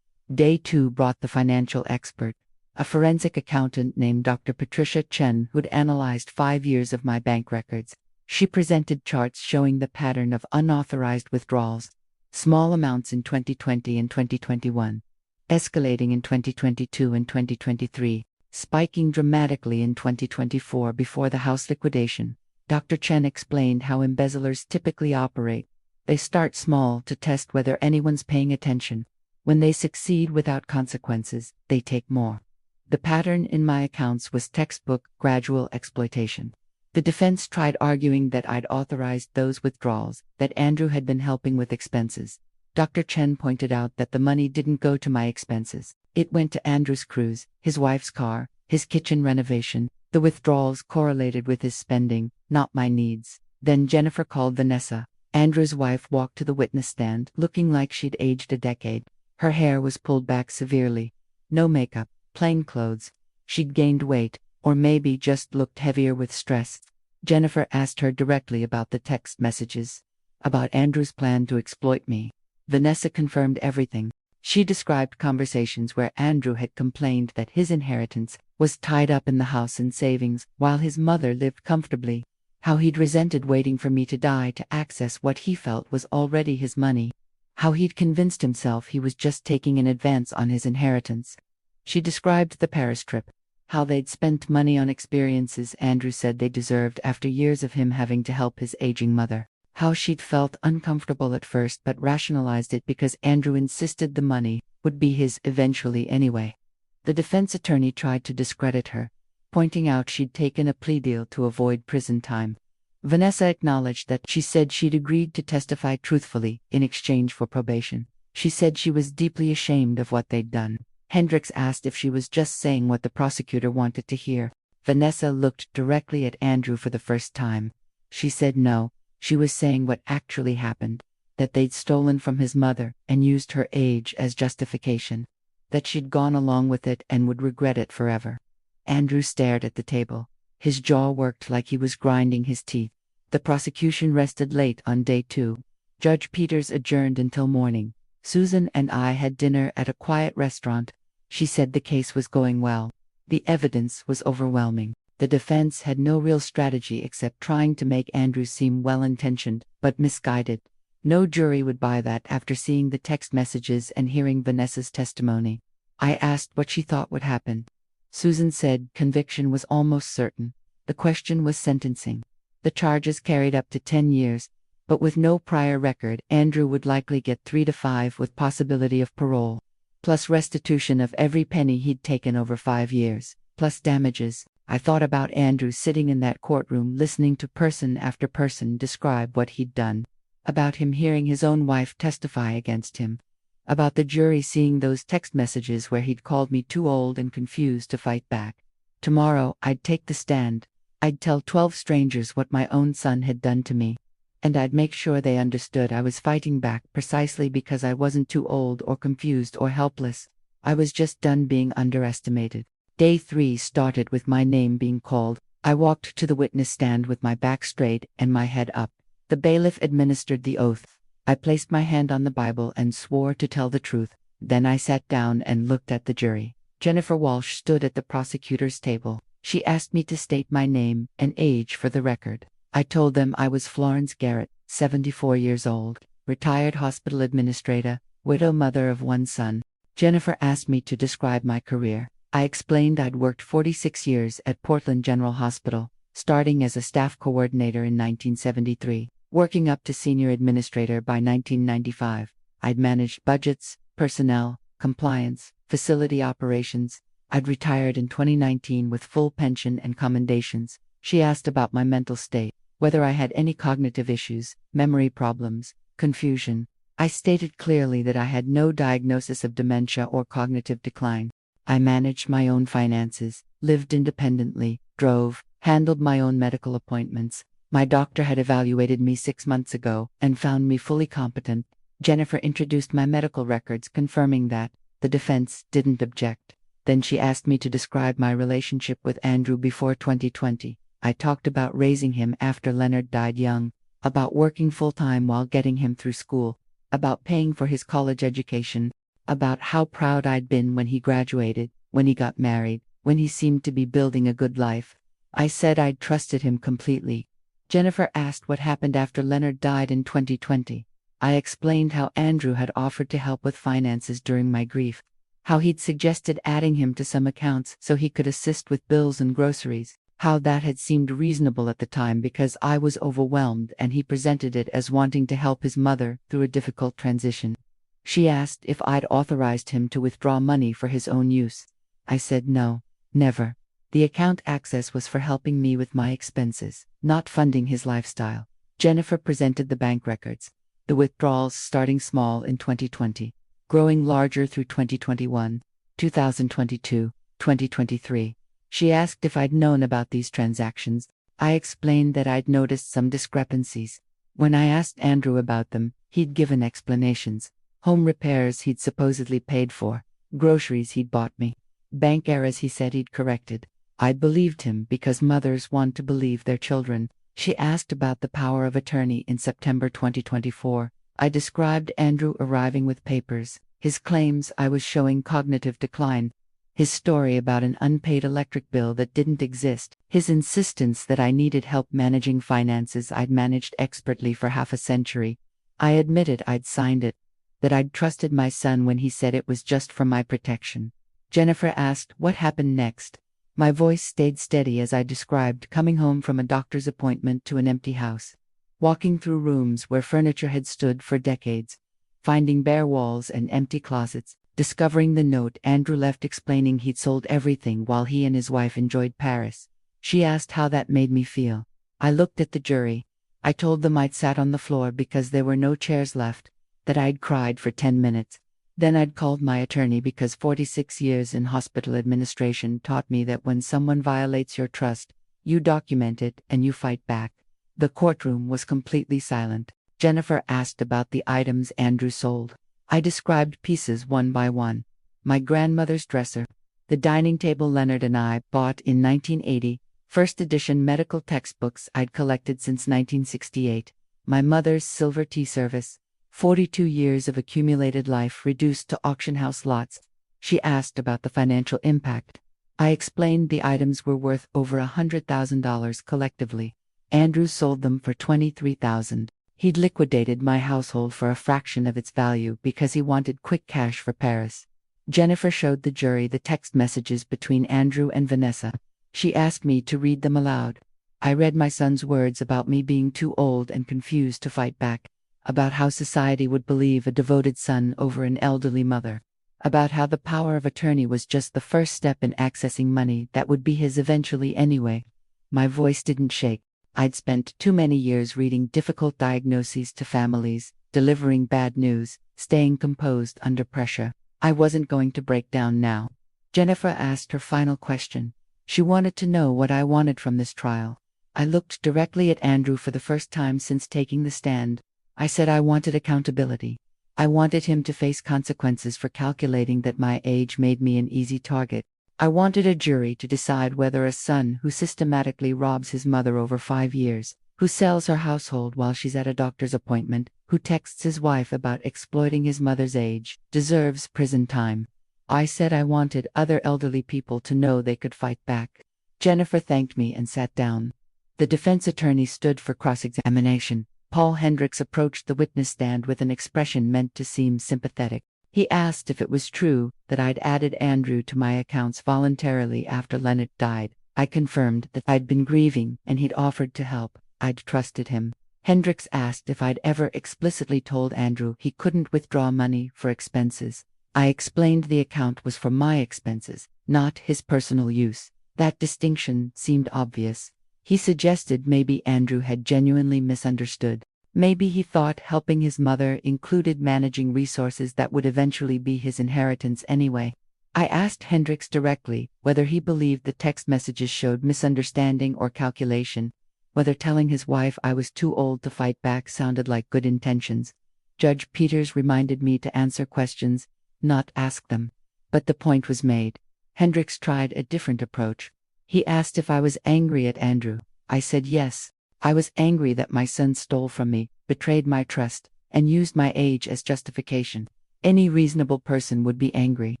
Day 2 brought the financial expert, a forensic accountant named Dr. Patricia Chen, who'd analyzed 5 years of my bank records. She presented charts showing the pattern of unauthorized withdrawals, small amounts in 2020 and 2021, escalating in 2022 and 2023, spiking dramatically in 2024 before the house liquidation. Dr. Chen explained how embezzlers typically operate. They start small to test whether anyone's paying attention. When they succeed without consequences, they take more. The pattern in my accounts was textbook gradual exploitation. The defense tried arguing that I'd authorized those withdrawals, that Andrew had been helping with expenses. Dr. Chen pointed out that the money didn't go to my expenses. It went to Andrew's cruise, his wife's car, his kitchen renovation. The withdrawals correlated with his spending, not my needs. Then Jennifer called Vanessa. Andrew's wife walked to the witness stand, looking like she'd aged a decade. Her hair was pulled back severely. No makeup, plain clothes. She'd gained weight, or maybe just looked heavier with stress. Jennifer asked her directly about the text messages, about Andrew's plan to exploit me. Vanessa confirmed everything. She described conversations where Andrew had complained that his inheritance was tied up in the house and savings, while his mother lived comfortably. How he'd resented waiting for me to die to access what he felt was already his money. How he'd convinced himself he was just taking an advance on his inheritance. She described the Paris trip. How they'd spent money on experiences Andrew said they deserved after years of him having to help his aging mother. How she'd felt uncomfortable at first but rationalized it because Andrew insisted the money would be his eventually anyway. The defense attorney tried to discredit her, pointing out she'd taken a plea deal to avoid prison time. Vanessa acknowledged that she said she'd agreed to testify truthfully in exchange for probation. She said she was deeply ashamed of what they'd done. Hendricks asked if she was just saying what the prosecutor wanted to hear. Vanessa looked directly at Andrew for the first time. She said no, she was saying what actually happened, that they'd stolen from his mother and used her age as justification, that she'd gone along with it and would regret it forever. Andrew stared at the table. His jaw worked like he was grinding his teeth. The prosecution rested late on day 2. Judge Peters adjourned until morning. Susan and I had dinner at a quiet restaurant. She said the case was going well. The evidence was overwhelming. The defense had no real strategy except trying to make Andrew seem well-intentioned, but misguided. No jury would buy that after seeing the text messages and hearing Vanessa's testimony. I asked what she thought would happen. Susan said conviction was almost certain. The question was sentencing. The charges carried up to 10 years. But with no prior record, Andrew would likely get 3 to 5 with possibility of parole, plus restitution of every penny he'd taken over 5 years, plus damages. I thought about Andrew sitting in that courtroom listening to person after person describe what he'd done. about him hearing his own wife testify against him, about the jury seeing those text messages where he'd called me too old and confused to fight back. Tomorrow, I'd take the stand. I'd tell 12 strangers what my own son had done to me. And I'd make sure they understood I was fighting back precisely because I wasn't too old or confused or helpless. I was just done being underestimated. Day 3 started with my name being called. I walked to the witness stand with my back straight and my head up. The bailiff administered the oath. I placed my hand on the Bible and swore to tell the truth. Then I sat down and looked at the jury. Jennifer Walsh stood at the prosecutor's table. She asked me to state my name and age for the record. I told them I was Florence Garrett, 74 years old, retired hospital administrator, widow, mother of 1 son. Jennifer asked me to describe my career. I explained I'd worked 46 years at Portland General Hospital, starting as a staff coordinator in 1973, working up to senior administrator by 1995. I'd managed budgets, personnel, compliance, facility operations. I'd retired in 2019 with full pension and commendations. She asked about my mental state, whether I had any cognitive issues, memory problems, confusion. I stated clearly that I had no diagnosis of dementia or cognitive decline. I managed my own finances, lived independently, drove, handled my own medical appointments. My doctor had evaluated me 6 months ago and found me fully competent. Jennifer introduced my medical records confirming that. The defense didn't object. Then she asked me to describe my relationship with Andrew before 2020. I talked about raising him after Leonard died young, about working full-time while getting him through school, about paying for his college education, about how proud I'd been when he graduated, when he got married, when he seemed to be building a good life. I said I'd trusted him completely. Jennifer asked what happened after Leonard died in 2020. I explained how Andrew had offered to help with finances during my grief, how he'd suggested adding him to some accounts so he could assist with bills and groceries, how that had seemed reasonable at the time because I was overwhelmed and he presented it as wanting to help his mother through a difficult transition. She asked if I'd authorized him to withdraw money for his own use. I said no, never. The account access was for helping me with my expenses, not funding his lifestyle. Jennifer presented the bank records. The withdrawals starting small in 2020, growing larger through 2021, 2022, 2023. She asked if I'd known about these transactions. I explained that I'd noticed some discrepancies. When I asked Andrew about them, he'd given explanations. Home repairs he'd supposedly paid for, groceries he'd bought me, bank errors he said he'd corrected. I believed him because mothers want to believe their children. She asked about the power of attorney in September 2024. I described Andrew arriving with papers, his claims I was showing cognitive decline, his story about an unpaid electric bill that didn't exist, his insistence that I needed help managing finances I'd managed expertly for half a century. I admitted I'd signed it, that I'd trusted my son when he said it was just for my protection. Jennifer asked what happened next. My voice stayed steady as I described coming home from a doctor's appointment to an empty house, walking through rooms where furniture had stood for decades, finding bare walls and empty closets, discovering the note Andrew left explaining he'd sold everything while he and his wife enjoyed Paris. She asked how that made me feel. I looked at the jury. I told them I'd sat on the floor because there were no chairs left, that I'd cried for 10 minutes. Then I'd called my attorney because 46 years in hospital administration taught me that when someone violates your trust, you document it and you fight back. The courtroom was completely silent. Jennifer asked about the items Andrew sold. I described pieces one by one. My grandmother's dresser, the dining table Leonard and I bought in 1980, first edition medical textbooks I'd collected since 1968, my mother's silver tea service, 42 years of accumulated life reduced to auction house lots. She asked about the financial impact. I explained the items were worth over $100,000 collectively. Andrew sold them for $23,000. He'd liquidated my household for a fraction of its value because he wanted quick cash for Paris. Jennifer showed the jury the text messages between Andrew and Vanessa. She asked me to read them aloud. I read my son's words about me being too old and confused to fight back, about how society would believe a devoted son over an elderly mother, about how the power of attorney was just the first step in accessing money that would be his eventually anyway. My voice didn't shake. I'd spent too many years reading difficult diagnoses to families, delivering bad news, staying composed under pressure. I wasn't going to break down now. Jennifer asked her final question. She wanted to know what I wanted from this trial. I looked directly at Andrew for the first time since taking the stand. I said I wanted accountability. I wanted him to face consequences for calculating that my age made me an easy target. I wanted a jury to decide whether a son who systematically robs his mother over 5 years, who sells her household while she's at a doctor's appointment, who texts his wife about exploiting his mother's age, deserves prison time. I said I wanted other elderly people to know they could fight back. Jennifer thanked me and sat down. The defense attorney stood for cross-examination. Paul Hendricks approached the witness stand with an expression meant to seem sympathetic. He asked if it was true that I'd added Andrew to my accounts voluntarily after Leonard died. I confirmed that I'd been grieving and he'd offered to help. I'd trusted him. Hendricks asked if I'd ever explicitly told Andrew he couldn't withdraw money for expenses. I explained the account was for my expenses, not his personal use. That distinction seemed obvious. He suggested maybe Andrew had genuinely misunderstood. Maybe he thought helping his mother included managing resources that would eventually be his inheritance anyway. I asked Hendricks directly whether he believed the text messages showed misunderstanding or calculation, whether telling his wife I was too old to fight back sounded like good intentions. Judge Peters reminded me to answer questions, not ask them. But the point was made. Hendricks tried a different approach. He asked if I was angry at Andrew. I said yes. I was angry that my son stole from me, betrayed my trust, and used my age as justification. Any reasonable person would be angry.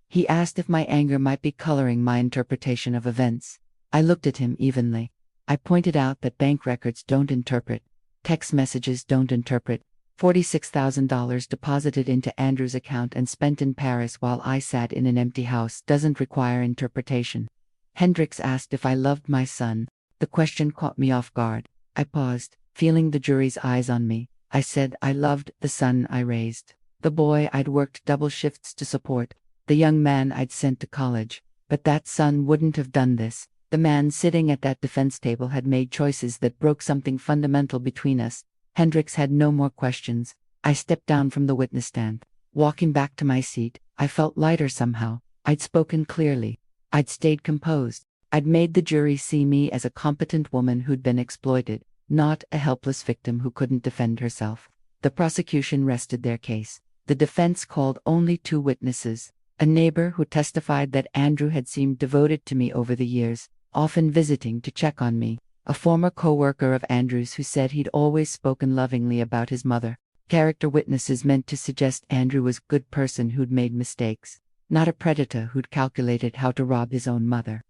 He asked if my anger might be coloring my interpretation of events. I looked at him evenly. I pointed out that bank records don't interpret. Text messages don't interpret. $46,000 deposited into Andrew's account and spent in Paris while I sat in an empty house doesn't require interpretation. Hendricks asked if I loved my son. The question caught me off guard. I paused, feeling the jury's eyes on me. I said I loved the son I raised, the boy I'd worked double shifts to support, the young man I'd sent to college. But that son wouldn't have done this. The man sitting at that defense table had made choices that broke something fundamental between us. Hendricks had no more questions. I stepped down from the witness stand. Walking back to my seat, I felt lighter somehow. I'd spoken clearly. I'd stayed composed. I'd made the jury see me as a competent woman who'd been exploited, not a helpless victim who couldn't defend herself. The prosecution rested their case. The defense called only 2 witnesses: a neighbor who testified that Andrew had seemed devoted to me over the years, often visiting to check on me; a former co-worker of Andrew's who said he'd always spoken lovingly about his mother. Character witnesses meant to suggest Andrew was a good person who'd made mistakes, not a predator who'd calculated how to rob his own mother.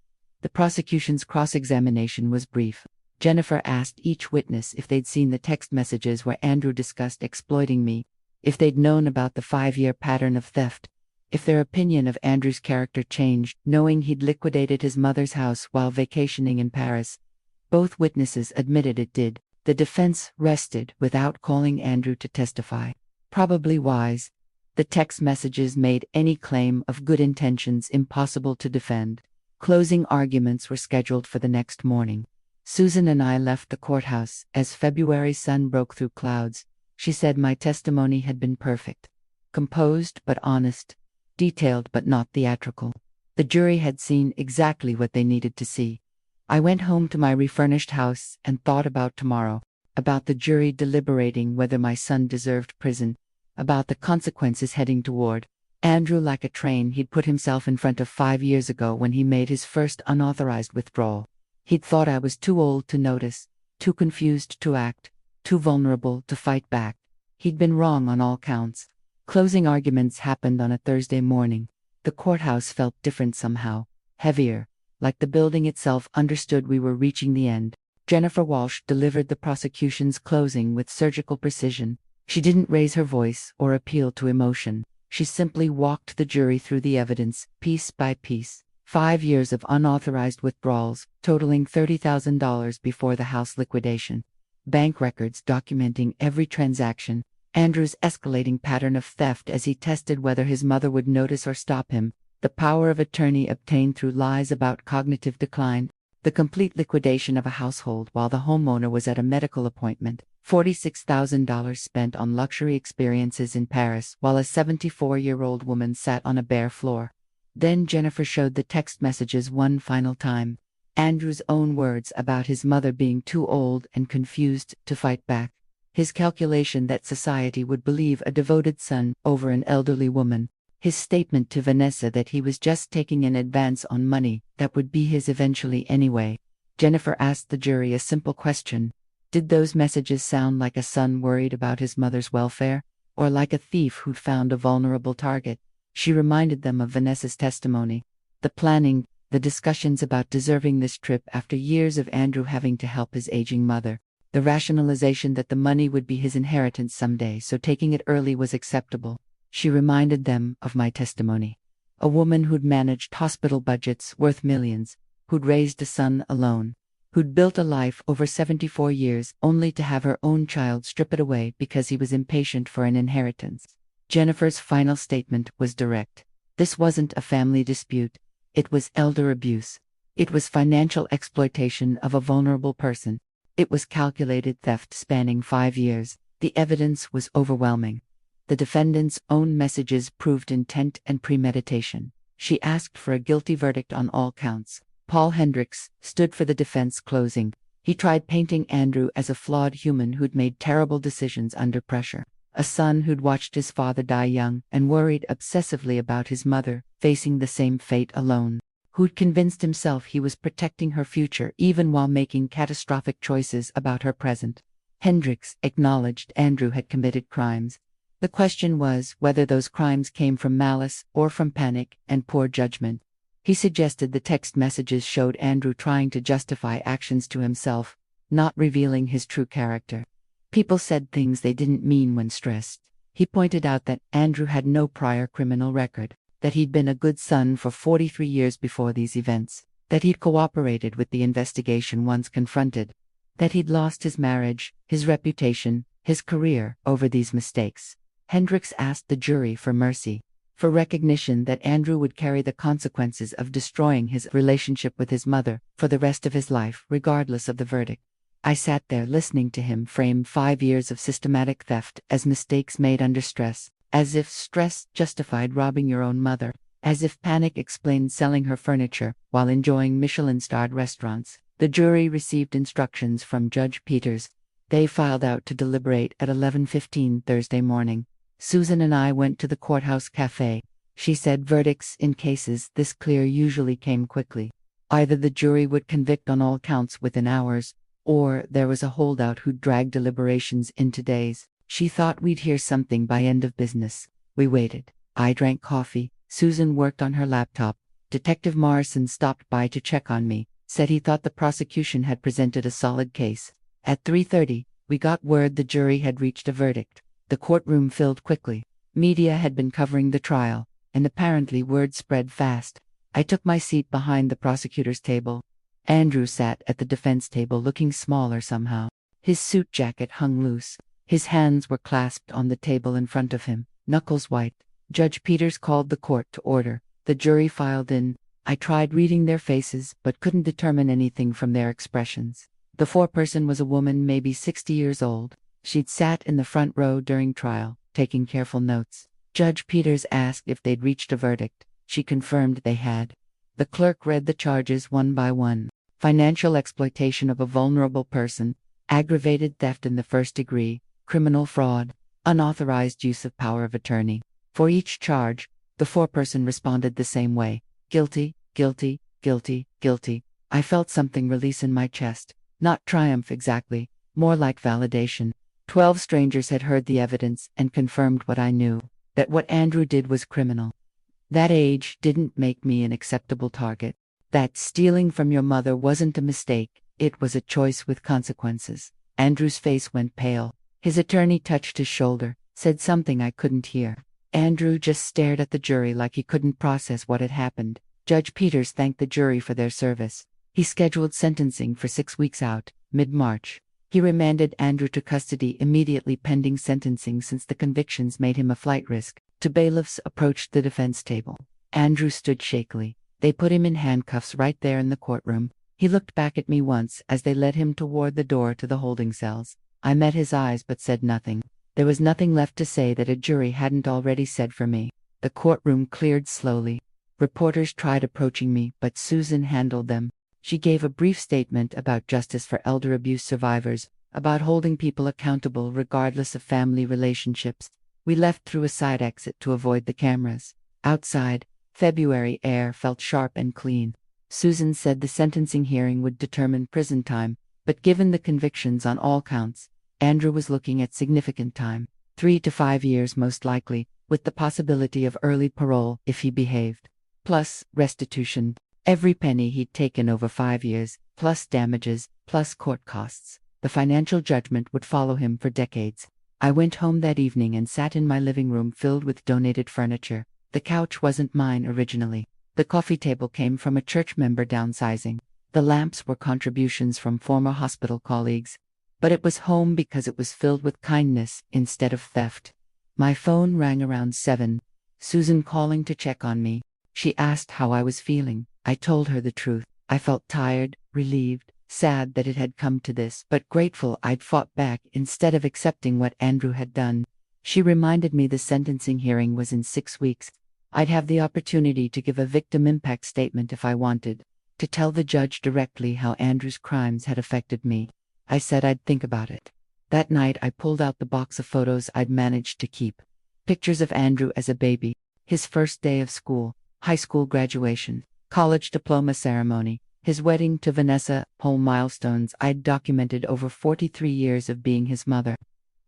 The prosecution's cross-examination was brief. Jennifer asked each witness if they'd seen the text messages where Andrew discussed exploiting me, if they'd known about the 5-year pattern of theft, if their opinion of Andrew's character changed, knowing he'd liquidated his mother's house while vacationing in Paris. Both witnesses admitted it did. The defense rested without calling Andrew to testify. Probably wise. The text messages made any claim of good intentions impossible to defend. Closing arguments were scheduled for the next morning. Susan and I left the courthouse as February's sun broke through clouds. She said my testimony had been perfect. Composed but honest. Detailed but not theatrical. The jury had seen exactly what they needed to see. I went home to my refurnished house and thought about tomorrow, about the jury deliberating whether my son deserved prison, about the consequences heading toward Andrew like a train he'd put himself in front of 5 years ago when he made his first unauthorized withdrawal. He'd thought I was too old to notice, too confused to act, too vulnerable to fight back. He'd been wrong on all counts. Closing arguments happened on a Thursday morning. The courthouse felt different somehow, heavier, like the building itself understood we were reaching the end. Jennifer Walsh delivered the prosecution's closing with surgical precision. She didn't raise her voice or appeal to emotion. She simply walked the jury through the evidence, piece by piece. 5 years of unauthorized withdrawals, totaling $30,000 before the house liquidation. Bank records documenting every transaction. Andrew's escalating pattern of theft as he tested whether his mother would notice or stop him. The power of attorney obtained through lies about cognitive decline. the complete liquidation of a household while the homeowner was at a medical appointment, $46,000 spent on luxury experiences in Paris while a 74-year-old woman sat on a bare floor. Then Jennifer showed the text messages one final time. Andrew's own words about his mother being too old and confused to fight back. His calculation that society would believe a devoted son over an elderly woman. His statement to Vanessa that he was just taking an advance on money that would be his eventually anyway. Jennifer asked the jury a simple question. Did those messages sound like a son worried about his mother's welfare, or like a thief who'd found a vulnerable target? She reminded them of Vanessa's testimony. The planning, the discussions about deserving this trip after years of Andrew having to help his aging mother. The rationalization that the money would be his inheritance someday, so taking it early was acceptable. She reminded them of my testimony. A woman who'd managed hospital budgets worth millions, who'd raised a son alone, who'd built a life over 74 years only to have her own child strip it away because he was impatient for an inheritance. Jennifer's final statement was direct. This wasn't a family dispute. It was elder abuse. It was financial exploitation of a vulnerable person. It was calculated theft spanning 5 years. The evidence was overwhelming. The defendant's own messages proved intent and premeditation. She asked for a guilty verdict on all counts. Paul Hendricks stood for the defense closing. He tried painting Andrew as a flawed human who'd made terrible decisions under pressure. A son who'd watched his father die young and worried obsessively about his mother, facing the same fate alone. Who'd convinced himself he was protecting her future even while making catastrophic choices about her present. Hendricks acknowledged Andrew had committed crimes. The question was whether those crimes came from malice or from panic and poor judgment. He suggested the text messages showed Andrew trying to justify actions to himself, not revealing his true character. People said things they didn't mean when stressed. He pointed out that Andrew had no prior criminal record, that he'd been a good son for 43 years before these events, that he'd cooperated with the investigation once confronted, that he'd lost his marriage, his reputation, his career over these mistakes. Hendricks asked the jury for mercy, for recognition that Andrew would carry the consequences of destroying his relationship with his mother for the rest of his life, regardless of the verdict. I sat there listening to him frame 5 years of systematic theft as mistakes made under stress, as if stress justified robbing your own mother, as if panic explained selling her furniture while enjoying Michelin-starred restaurants. The jury received instructions from Judge Peters. They filed out to deliberate at 11:15 Thursday morning. Susan and I went to the courthouse cafe. She said verdicts in cases this clear usually came quickly. Either the jury would convict on all counts within hours, or there was a holdout who'd drag deliberations into days. She thought we'd hear something by end of business. We waited. I drank coffee. Susan worked on her laptop. Detective Morrison stopped by to check on me, said he thought the prosecution had presented a solid case. At 3:30, we got word the jury had reached a verdict. The courtroom filled quickly. Media had been covering the trial, and apparently word spread fast. I took my seat behind the prosecutor's table. Andrew sat at the defense table looking smaller somehow. His suit jacket hung loose. His hands were clasped on the table in front of him, knuckles white. Judge Peters called the court to order. The jury filed in. I tried reading their faces but couldn't determine anything from their expressions. The foreperson was a woman maybe 60 years old. She'd sat in the front row during trial, taking careful notes. Judge Peters asked if they'd reached a verdict. She confirmed they had. The clerk read the charges one by one. Financial exploitation of a vulnerable person, aggravated theft in the first degree, criminal fraud, unauthorized use of power of attorney. For each charge, the foreperson responded the same way. Guilty, guilty, guilty, guilty. I felt something release in my chest. Not triumph exactly, more like validation. 12 strangers had heard the evidence and confirmed what I knew, that what Andrew did was criminal. That age didn't make me an acceptable target. That stealing from your mother wasn't a mistake, it was a choice with consequences. Andrew's face went pale. His attorney touched his shoulder, said something I couldn't hear. Andrew just stared at the jury like he couldn't process what had happened. Judge Peters thanked the jury for their service. He scheduled sentencing for 6 weeks out, mid-March. He remanded Andrew to custody immediately pending sentencing since the convictions made him a flight risk. Two bailiffs approached the defense table. Andrew stood shakily. They put him in handcuffs right there in the courtroom. He looked back at me once as they led him toward the door to the holding cells. I met his eyes but said nothing. There was nothing left to say that a jury hadn't already said for me. The courtroom cleared slowly. Reporters tried approaching me, but Susan handled them. She gave a brief statement about justice for elder abuse survivors, about holding people accountable regardless of family relationships. We left through a side exit to avoid the cameras. Outside, February air felt sharp and clean. Susan said the sentencing hearing would determine prison time, but given the convictions on all counts, Andrew was looking at significant time, 3 to 5 years most likely, with the possibility of early parole if he behaved. Plus restitution, every penny he'd taken over 5 years, plus damages, plus court costs. The financial judgment would follow him for decades. I went home that evening and sat in my living room filled with donated furniture. The couch wasn't mine originally. The coffee table came from a church member downsizing. The lamps were contributions from former hospital colleagues. But it was home because it was filled with kindness instead of theft. My phone rang around 7. Susan calling to check on me. She asked how I was feeling. I told her the truth. I felt tired, relieved, sad that it had come to this, but grateful I'd fought back instead of accepting what Andrew had done. She reminded me the sentencing hearing was in 6 weeks. I'd have the opportunity to give a victim impact statement if I wanted, to tell the judge directly how Andrew's crimes had affected me. I said I'd think about it. That night I pulled out the box of photos I'd managed to keep. Pictures of Andrew as a baby, his first day of school, high school graduation, college diploma ceremony, his wedding to Vanessa, whole milestones I'd documented over 43 years of being his mother.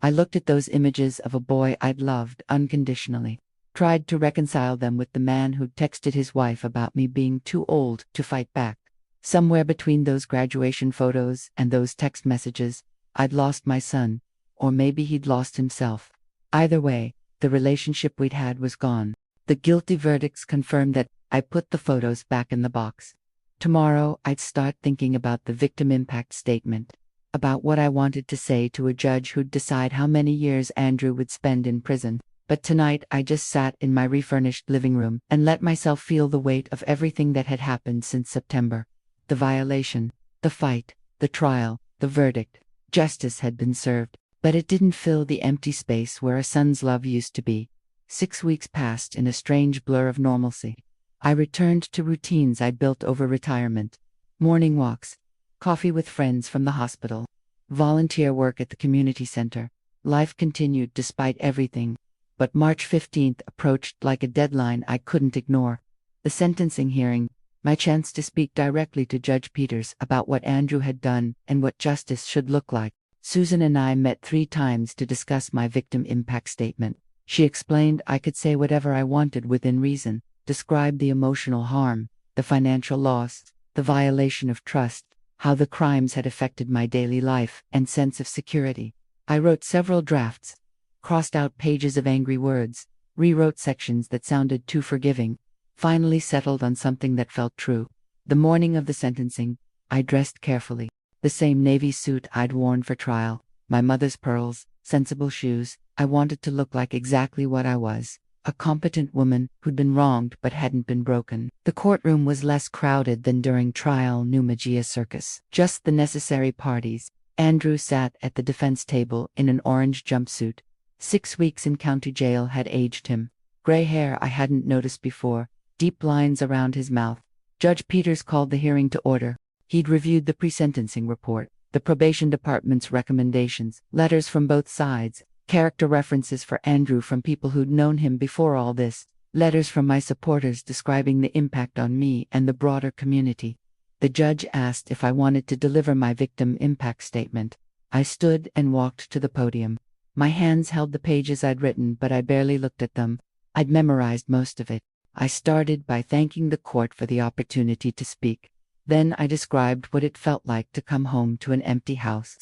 I looked at those images of a boy I'd loved unconditionally, tried to reconcile them with the man who'd texted his wife about me being too old to fight back. Somewhere between those graduation photos and those text messages, I'd lost my son, or maybe he'd lost himself. Either way, the relationship we'd had was gone. The guilty verdicts confirmed that. I put the photos back in the box. Tomorrow, I'd start thinking about the victim impact statement, about what I wanted to say to a judge who'd decide how many years Andrew would spend in prison. But tonight I just sat in my refurnished living room and let myself feel the weight of everything that had happened since September. The violation, the fight, the trial, the verdict. Justice had been served, but it didn't fill the empty space where a son's love used to be. 6 weeks passed in a strange blur of normalcy. I returned to routines I'd built over retirement. Morning walks, coffee with friends from the hospital, volunteer work at the community center. Life continued despite everything. But March 15th approached like a deadline I couldn't ignore. The sentencing hearing, my chance to speak directly to Judge Peters about what Andrew had done and what justice should look like. Susan and I met 3 times to discuss my victim impact statement. She explained I could say whatever I wanted within reason, describe the emotional harm, the financial loss, the violation of trust, how the crimes had affected my daily life and sense of security. I wrote several drafts, crossed out pages of angry words, rewrote sections that sounded too forgiving, finally settled on something that felt true. The morning of the sentencing, I dressed carefully. The same navy suit I'd worn for trial, my mother's pearls, sensible shoes. I wanted to look like exactly what I was. A competent woman who'd been wronged but hadn't been broken. The courtroom was less crowded than during trial New Magia Circus. Just the necessary parties. Andrew sat at the defense table in an orange jumpsuit. 6 weeks in county jail had aged him. Gray hair I hadn't noticed before, deep lines around his mouth. Judge Peters called the hearing to order. He'd reviewed the pre-sentencing report, the probation department's recommendations, letters from both sides, character references for Andrew from people who'd known him before all this, letters from my supporters describing the impact on me and the broader community. The judge asked if I wanted to deliver my victim impact statement. I stood and walked to the podium. My hands held the pages I'd written, but I barely looked at them. I'd memorized most of it. I started by thanking the court for the opportunity to speak. Then I described what it felt like to come home to an empty house.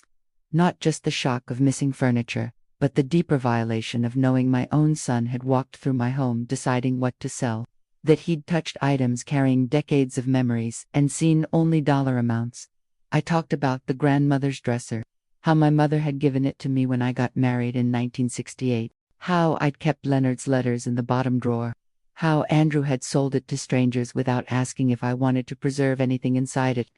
Not just the shock of missing furniture, but the deeper violation of knowing my own son had walked through my home deciding what to sell, that he'd touched items carrying decades of memories and seen only dollar amounts. I talked about the grandmother's dresser, how my mother had given it to me when I got married in 1968, how I'd kept Leonard's letters in the bottom drawer, how Andrew had sold it to strangers without asking if I wanted to preserve anything inside it.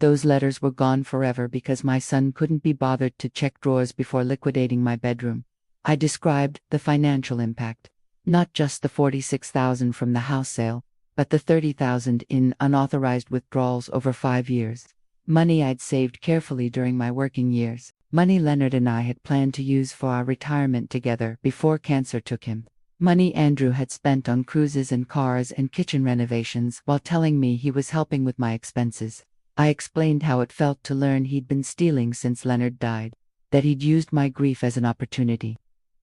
Those letters were gone forever because my son couldn't be bothered to check drawers before liquidating my bedroom. I described the financial impact. Not just the $46,000 from the house sale, but the $30,000 in unauthorized withdrawals over 5 years. Money I'd saved carefully during my working years. Money Leonard and I had planned to use for our retirement together before cancer took him. Money Andrew had spent on cruises and cars and kitchen renovations while telling me he was helping with my expenses. I explained how it felt to learn he'd been stealing since Leonard died, that he'd used my grief as an opportunity,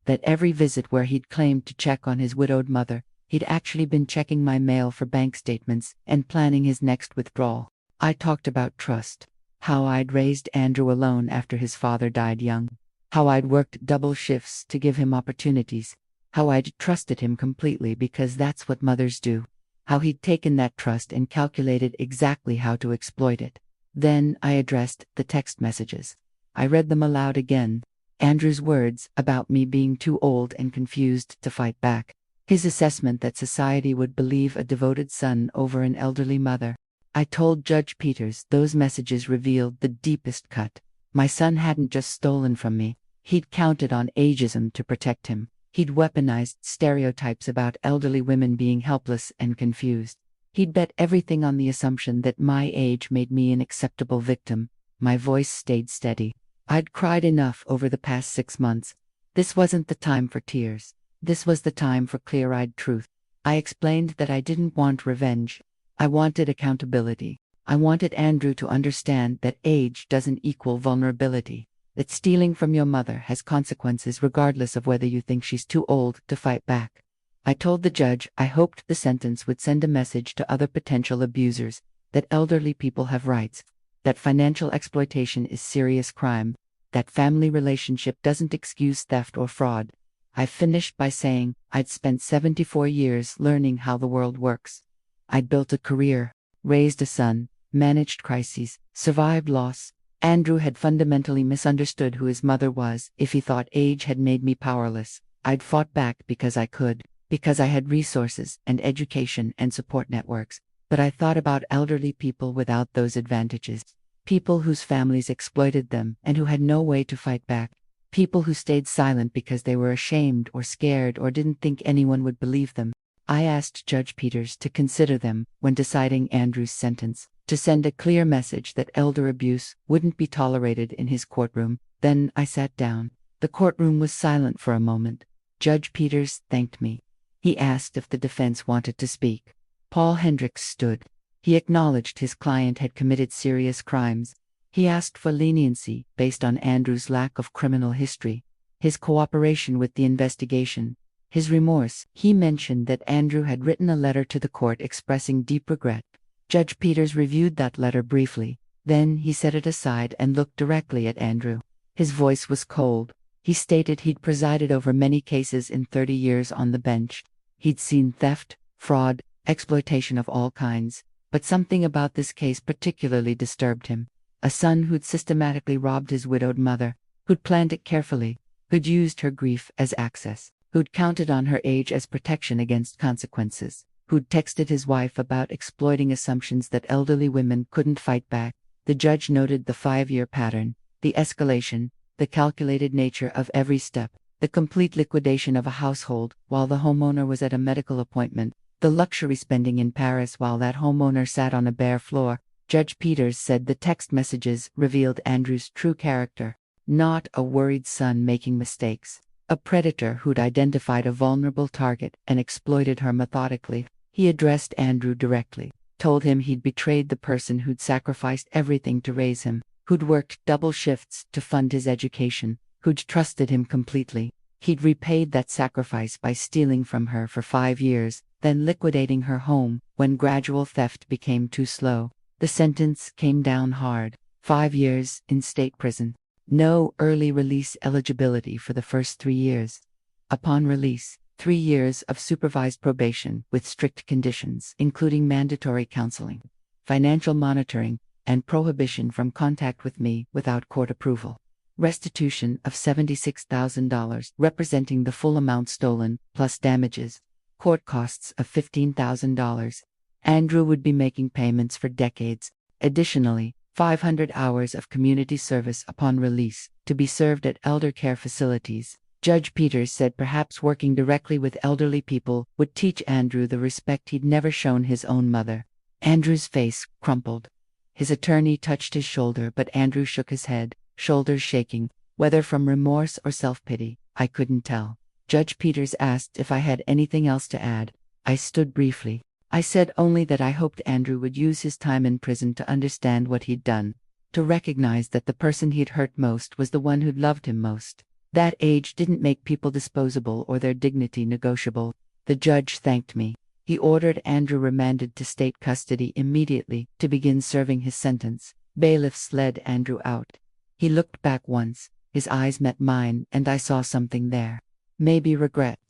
that every visit where he'd claimed to check on his widowed mother, he'd actually been checking my mail for bank statements and planning his next withdrawal. I talked about trust, how I'd raised Andrew alone after his father died young, how I'd worked double shifts to give him opportunities, how I'd trusted him completely because that's what mothers do, how he'd taken that trust and calculated exactly how to exploit it. Then I addressed the text messages. I read them aloud again. Andrew's words about me being too old and confused to fight back. His assessment that society would believe a devoted son over an elderly mother. I told Judge Peters those messages revealed the deepest cut. My son hadn't just stolen from me. He'd counted on ageism to protect him. He'd weaponized stereotypes about elderly women being helpless and confused. He'd bet everything on the assumption that my age made me an acceptable victim. My voice stayed steady. I'd cried enough over the past 6 months. This wasn't the time for tears. This was the time for clear-eyed truth. I explained that I didn't want revenge. I wanted accountability. I wanted Andrew to understand that age doesn't equal vulnerability, that stealing from your mother has consequences regardless of whether you think she's too old to fight back. I told the judge I hoped the sentence would send a message to other potential abusers that elderly people have rights, that financial exploitation is serious crime, that family relationship doesn't excuse theft or fraud. I finished by saying I'd spent 74 years learning how the world works. I'd built a career, raised a son, managed crises, survived loss. Andrew had fundamentally misunderstood who his mother was if he thought age had made me powerless. I'd fought back because I could, because I had resources and education and support networks. But I thought about elderly people without those advantages. People whose families exploited them and who had no way to fight back. People who stayed silent because they were ashamed or scared or didn't think anyone would believe them. I asked Judge Peters to consider them when deciding Andrew's sentence, to send a clear message that elder abuse wouldn't be tolerated in his courtroom. Then I sat down. The courtroom was silent for a moment. Judge Peters thanked me. He asked if the defense wanted to speak. Paul Hendricks stood. He acknowledged his client had committed serious crimes. He asked for leniency based on Andrew's lack of criminal history, his cooperation with the investigation, his remorse. He mentioned that Andrew had written a letter to the court expressing deep regret. Judge Peters reviewed that letter briefly. Then he set it aside and looked directly at Andrew. His voice was cold. He stated he'd presided over many cases in 30 years on the bench. He'd seen theft, fraud, exploitation of all kinds. But something about this case particularly disturbed him. A son who'd systematically robbed his widowed mother, who'd planned it carefully, who'd used her grief as access, who'd counted on her age as protection against consequences, who'd texted his wife about exploiting assumptions that elderly women couldn't fight back. The judge noted the 5-year pattern, the escalation, the calculated nature of every step, the complete liquidation of a household while the homeowner was at a medical appointment, the luxury spending in Paris while that homeowner sat on a bare floor. Judge Peters said the text messages revealed Andrew's true character, not a worried son making mistakes, a predator who'd identified a vulnerable target and exploited her methodically. He addressed Andrew directly, told him he'd betrayed the person who'd sacrificed everything to raise him, who'd worked double shifts to fund his education, who'd trusted him completely. He'd repaid that sacrifice by stealing from her for 5 years, then liquidating her home when gradual theft became too slow. The sentence came down hard. 5 years in state prison. No early release eligibility for the first 3 years. Upon release, 3 years of supervised probation with strict conditions, including mandatory counseling, financial monitoring, and prohibition from contact with me without court approval. Restitution of $76,000, representing the full amount stolen, plus damages. Court costs of $15,000. Andrew would be making payments for decades. Additionally, 500 hours of community service upon release, to be served at elder care facilities. Judge Peters said perhaps working directly with elderly people would teach Andrew the respect he'd never shown his own mother. Andrew's face crumpled. His attorney touched his shoulder, but Andrew shook his head, shoulders shaking, whether from remorse or self-pity, I couldn't tell. Judge Peters asked if I had anything else to add. I stood briefly. I said only that I hoped Andrew would use his time in prison to understand what he'd done, to recognize that the person he'd hurt most was the one who'd loved him most. That age didn't make people disposable or their dignity negotiable. The judge thanked me. He ordered Andrew remanded to state custody immediately to begin serving his sentence. Bailiffs led Andrew out. He looked back once, his eyes met mine, and I saw something there. Maybe regret.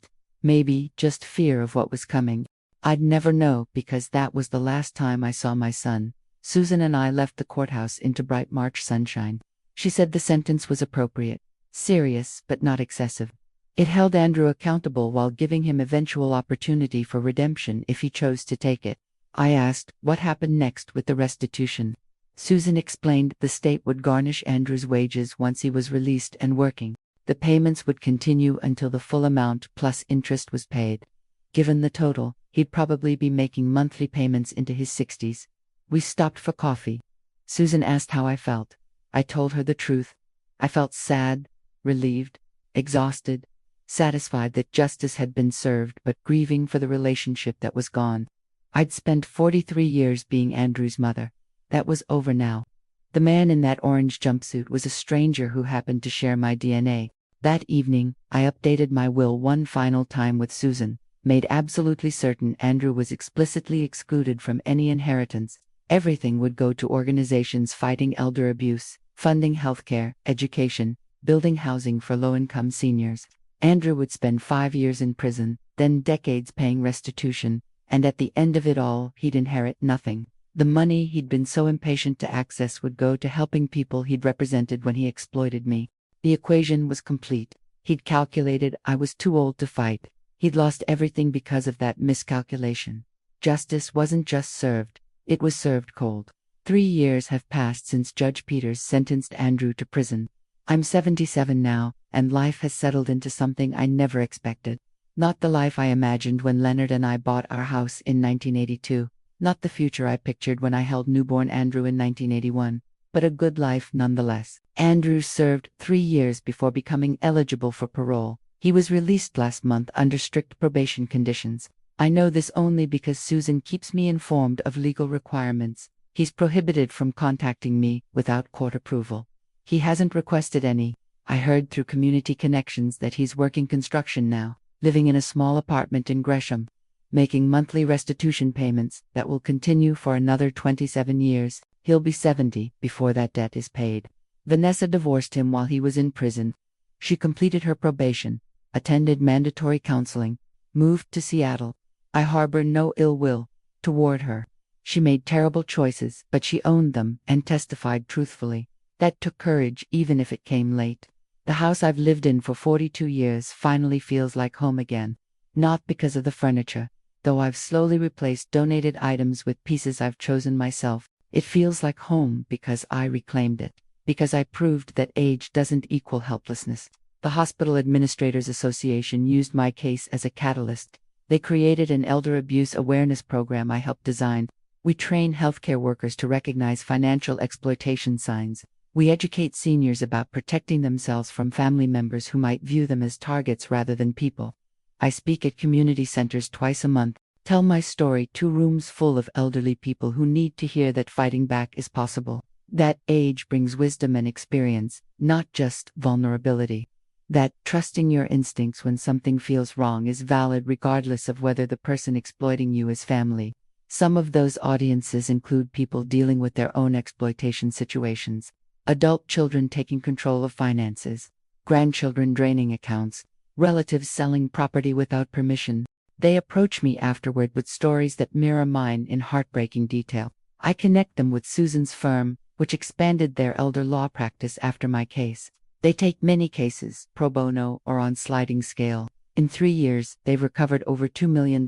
Maybe just fear of what was coming. I'd never know, because that was the last time I saw my son. Susan and I left the courthouse into bright March sunshine. She said the sentence was appropriate. Serious, but not excessive. It held Andrew accountable while giving him eventual opportunity for redemption if he chose to take it. I asked what happened next with the restitution. Susan explained the state would garnish Andrew's wages once he was released and working. The payments would continue until the full amount plus interest was paid. Given the total, he'd probably be making monthly payments into his 60s. We stopped for coffee. Susan asked how I felt. I told her the truth. I felt sad, relieved, exhausted, satisfied that justice had been served, but grieving for the relationship that was gone. I'd spent 43 years being Andrew's mother. That was over now. The man in that orange jumpsuit was a stranger who happened to share my DNA. That evening, I updated my will one final time with Susan, made absolutely certain Andrew was explicitly excluded from any inheritance. Everything would go to organizations fighting elder abuse, funding healthcare, education, building housing for low-income seniors. Andrew would spend 5 years in prison, then decades paying restitution, and at the end of it all, he'd inherit nothing. The money he'd been so impatient to access would go to helping people he'd represented when he exploited me. The equation was complete. He'd calculated I was too old to fight. He'd lost everything because of that miscalculation. Justice wasn't just served, it was served cold. 3 years have passed since Judge Peters sentenced Andrew to prison. I'm 77 now, and life has settled into something I never expected. Not the life I imagined when Leonard and I bought our house in 1982. Not the future I pictured when I held newborn Andrew in 1981. But a good life nonetheless. Andrew served 3 years before becoming eligible for parole. He was released last month under strict probation conditions. I know this only because Susan keeps me informed of legal requirements. He's prohibited from contacting me without court approval. He hasn't requested any. I heard through community connections that he's working construction now, living in a small apartment in Gresham, making monthly restitution payments that will continue for another 27 years. He'll be 70 before that debt is paid. Vanessa divorced him while he was in prison. She completed her probation, attended mandatory counseling, moved to Seattle. I harbor no ill will toward her. She made terrible choices, but she owned them and testified truthfully. That took courage, even if it came late. The house I've lived in for 42 years finally feels like home again. Not because of the furniture, though I've slowly replaced donated items with pieces I've chosen myself. It feels like home because I reclaimed it. Because I proved that age doesn't equal helplessness. The Hospital Administrators Association used my case as a catalyst. They created an elder abuse awareness program I helped design. We train healthcare workers to recognize financial exploitation signs. We educate seniors about protecting themselves from family members who might view them as targets rather than people. I speak at community centers twice a month, tell my story to rooms full of elderly people who need to hear that fighting back is possible. That age brings wisdom and experience, not just vulnerability. That trusting your instincts when something feels wrong is valid regardless of whether the person exploiting you is family. Some of those audiences include people dealing with their own exploitation situations, adult children taking control of finances, grandchildren draining accounts, relatives selling property without permission. They approach me afterward with stories that mirror mine in heartbreaking detail. I connect them with Susan's firm, which expanded their elder law practice after my case. They take many cases, pro bono or on sliding scale. In 3 years, they've recovered over $2 million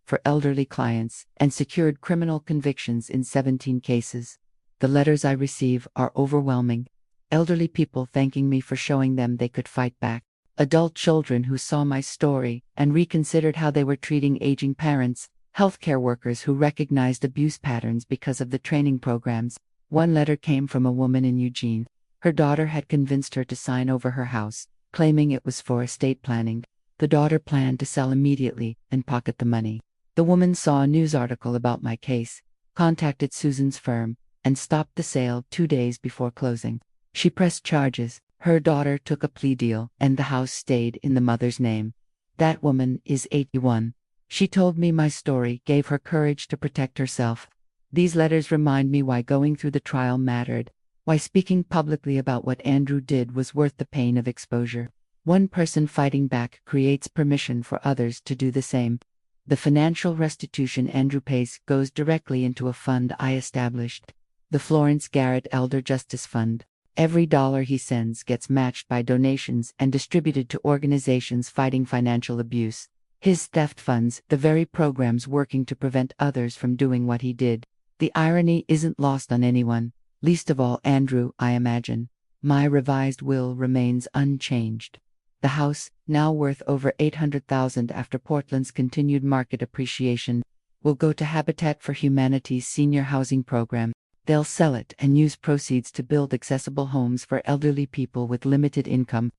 for elderly clients and secured criminal convictions in 17 cases. The letters I receive are overwhelming. Elderly people thanking me for showing them they could fight back. Adult children who saw my story and reconsidered how they were treating aging parents. Healthcare workers who recognized abuse patterns because of the training programs. One letter came from a woman in Eugene. Her daughter had convinced her to sign over her house, claiming it was for estate planning. The daughter planned to sell immediately and pocket the money. The woman saw a news article about my case, contacted Susan's firm, and stopped the sale 2 days before closing. She pressed charges. Her daughter took a plea deal, and the house stayed in the mother's name. That woman is 81. She told me my story gave her courage to protect herself. These letters remind me why going through the trial mattered, why speaking publicly about what Andrew did was worth the pain of exposure. One person fighting back creates permission for others to do the same. The financial restitution Andrew pays goes directly into a fund I established, the Florence Garrett Elder Justice Fund. Every dollar he sends gets matched by donations and distributed to organizations fighting financial abuse. His theft funds the very programs working to prevent others from doing what he did. The irony isn't lost on anyone, least of all Andrew, I imagine. My revised will remains unchanged. The house, now worth over $800,000 after Portland's continued market appreciation, will go to Habitat for Humanity's senior housing program. They'll sell it and use proceeds to build accessible homes for elderly people with limited income.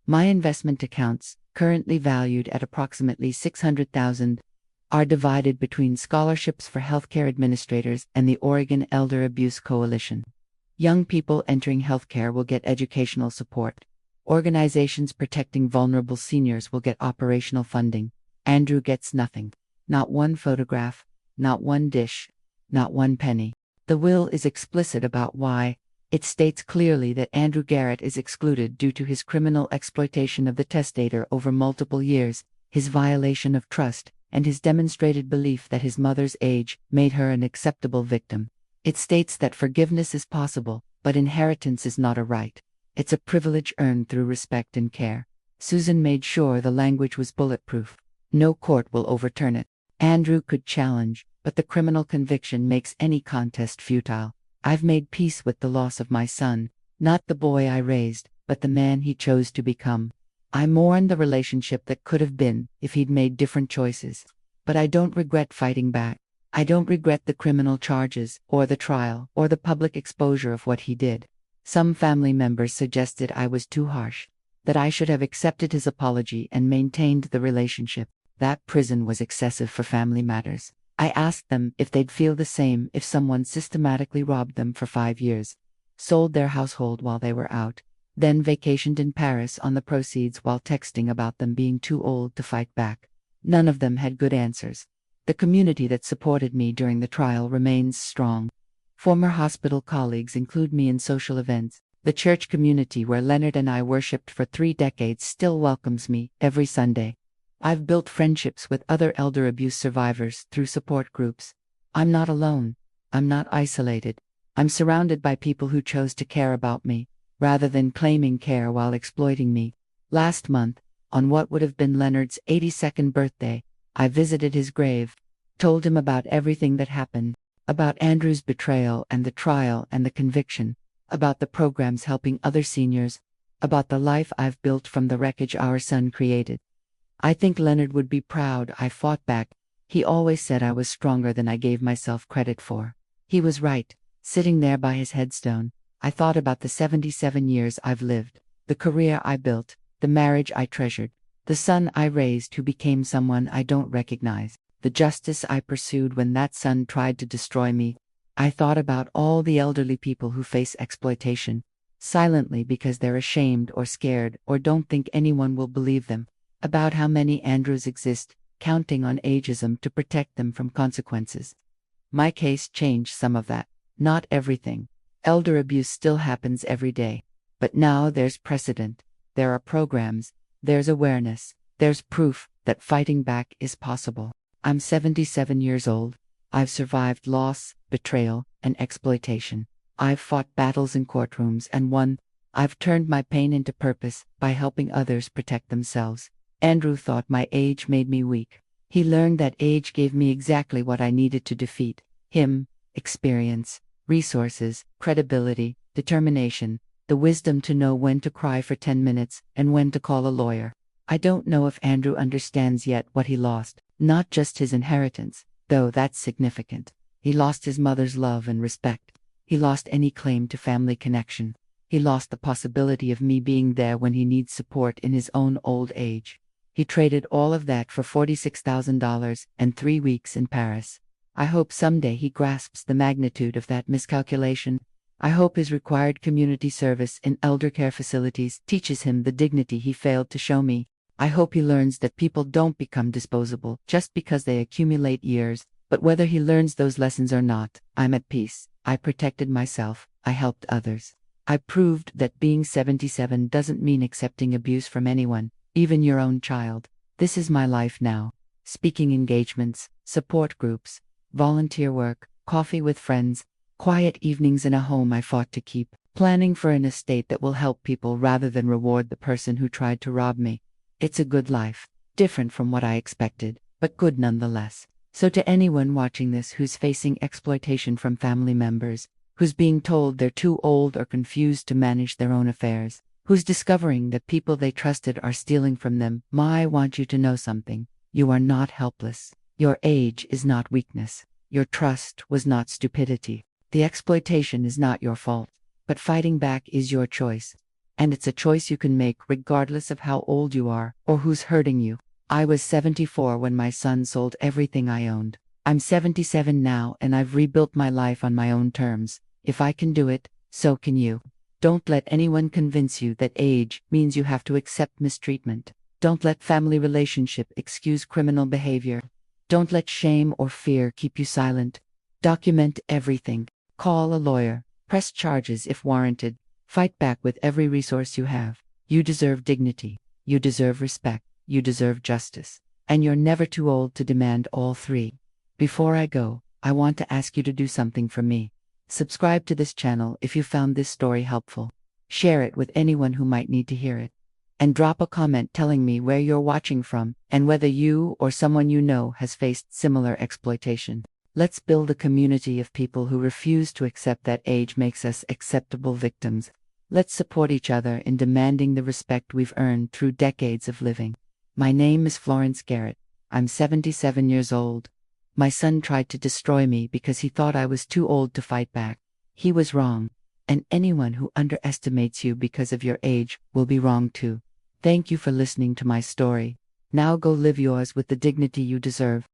My investment accounts, currently valued at approximately $600,000, are divided between scholarships for healthcare administrators and the Oregon Elder Abuse Coalition. Young people entering healthcare will get educational support. Organizations protecting vulnerable seniors will get operational funding. Andrew gets nothing. Not one photograph, not one dish, not one penny. The will is explicit about why. It states clearly that Andrew Garrett is excluded due to his criminal exploitation of the testator over multiple years, his violation of trust, and his demonstrated belief that his mother's age made her an acceptable victim. It states that forgiveness is possible, but inheritance is not a right. It's a privilege earned through respect and care. Susan made sure the language was bulletproof. No court will overturn it. Andrew could challenge, but the criminal conviction makes any contest futile. I've made peace with the loss of my son, not the boy I raised, but the man he chose to become. I mourn the relationship that could have been if he'd made different choices. But I don't regret fighting back. I don't regret the criminal charges, or the trial, or the public exposure of what he did. Some family members suggested I was too harsh, that I should have accepted his apology and maintained the relationship. That prison was excessive for family matters. I asked them if they'd feel the same if someone systematically robbed them for 5 years, sold their household while they were out, then vacationed in Paris on the proceeds while texting about them being too old to fight back. None of them had good answers. The community that supported me during the trial remains strong. Former hospital colleagues include me in social events. The church community where Leonard and I worshipped for 3 decades still welcomes me every Sunday. I've built friendships with other elder abuse survivors through support groups. I'm not alone. I'm not isolated. I'm surrounded by people who chose to care about me, rather than claiming care while exploiting me. Last month, on what would have been Leonard's 82nd birthday, I visited his grave, told him about everything that happened, about Andrew's betrayal and the trial and the conviction, about the programs helping other seniors, about the life I've built from the wreckage our son created. I think Leonard would be proud I fought back. He always said I was stronger than I gave myself credit for. He was right. Sitting there by his headstone, I thought about the 77 years I've lived, the career I built, the marriage I treasured, the son I raised who became someone I don't recognize, the justice I pursued when that son tried to destroy me. I thought about all the elderly people who face exploitation, silently because they're ashamed or scared or don't think anyone will believe them, about how many Andrews exist, counting on ageism to protect them from consequences. My case changed some of that, not everything. Elder abuse still happens every day, but now there's precedent, there are programs, there's awareness, there's proof that fighting back is possible. I'm 77 years old. I've survived loss, betrayal, and exploitation. I've fought battles in courtrooms and won. I've turned my pain into purpose by helping others protect themselves. Andrew thought my age made me weak. He learned that age gave me exactly what I needed to defeat him: experience. resources, credibility, determination, the wisdom to know when to cry for 10 minutes and when to call a lawyer. I don't know if Andrew understands yet what he lost, not just his inheritance, though that's significant. He lost his mother's love and respect. He lost any claim to family connection. He lost the possibility of me being there when he needs support in his own old age. He traded all of that for $46,000 and 3 weeks in Paris. I hope someday he grasps the magnitude of that miscalculation. I hope his required community service in elder care facilities teaches him the dignity he failed to show me. I hope he learns that people don't become disposable just because they accumulate years, but whether he learns those lessons or not, I'm at peace. I protected myself, I helped others. I proved that being 77 doesn't mean accepting abuse from anyone, even your own child. This is my life now. Speaking engagements, support groups, volunteer work, coffee with friends, quiet evenings in a home I fought to keep, planning for an estate that will help people rather than reward the person who tried to rob me. It's a good life, different from what I expected, but good nonetheless. So to anyone watching this who's facing exploitation from family members, who's being told they're too old or confused to manage their own affairs, who's discovering that people they trusted are stealing from them, I want you to know something. You are not helpless. Your age is not weakness. Your trust was not stupidity. The exploitation is not your fault, but fighting back is your choice. And it's a choice you can make regardless of how old you are or who's hurting you. I was 74 when my son sold everything I owned. I'm 77 now and I've rebuilt my life on my own terms. If I can do it, so can you. Don't let anyone convince you that age means you have to accept mistreatment. Don't let family relationship excuse criminal behavior. Don't let shame or fear keep you silent. Document everything. Call a lawyer. Press charges if warranted. Fight back with every resource you have. You deserve dignity. You deserve respect. You deserve justice. And you're never too old to demand all three. Before I go, I want to ask you to do something for me. Subscribe to this channel if you found this story helpful. Share it with anyone who might need to hear it. And drop a comment telling me where you're watching from and whether you or someone you know has faced similar exploitation. Let's build a community of people who refuse to accept that age makes us acceptable victims. Let's support each other in demanding the respect we've earned through decades of living. My name is Florence Garrett. I'm 77 years old. My son tried to destroy me because he thought I was too old to fight back. He was wrong. And anyone who underestimates you because of your age will be wrong too. Thank you for listening to my story. Now go live yours with the dignity you deserve.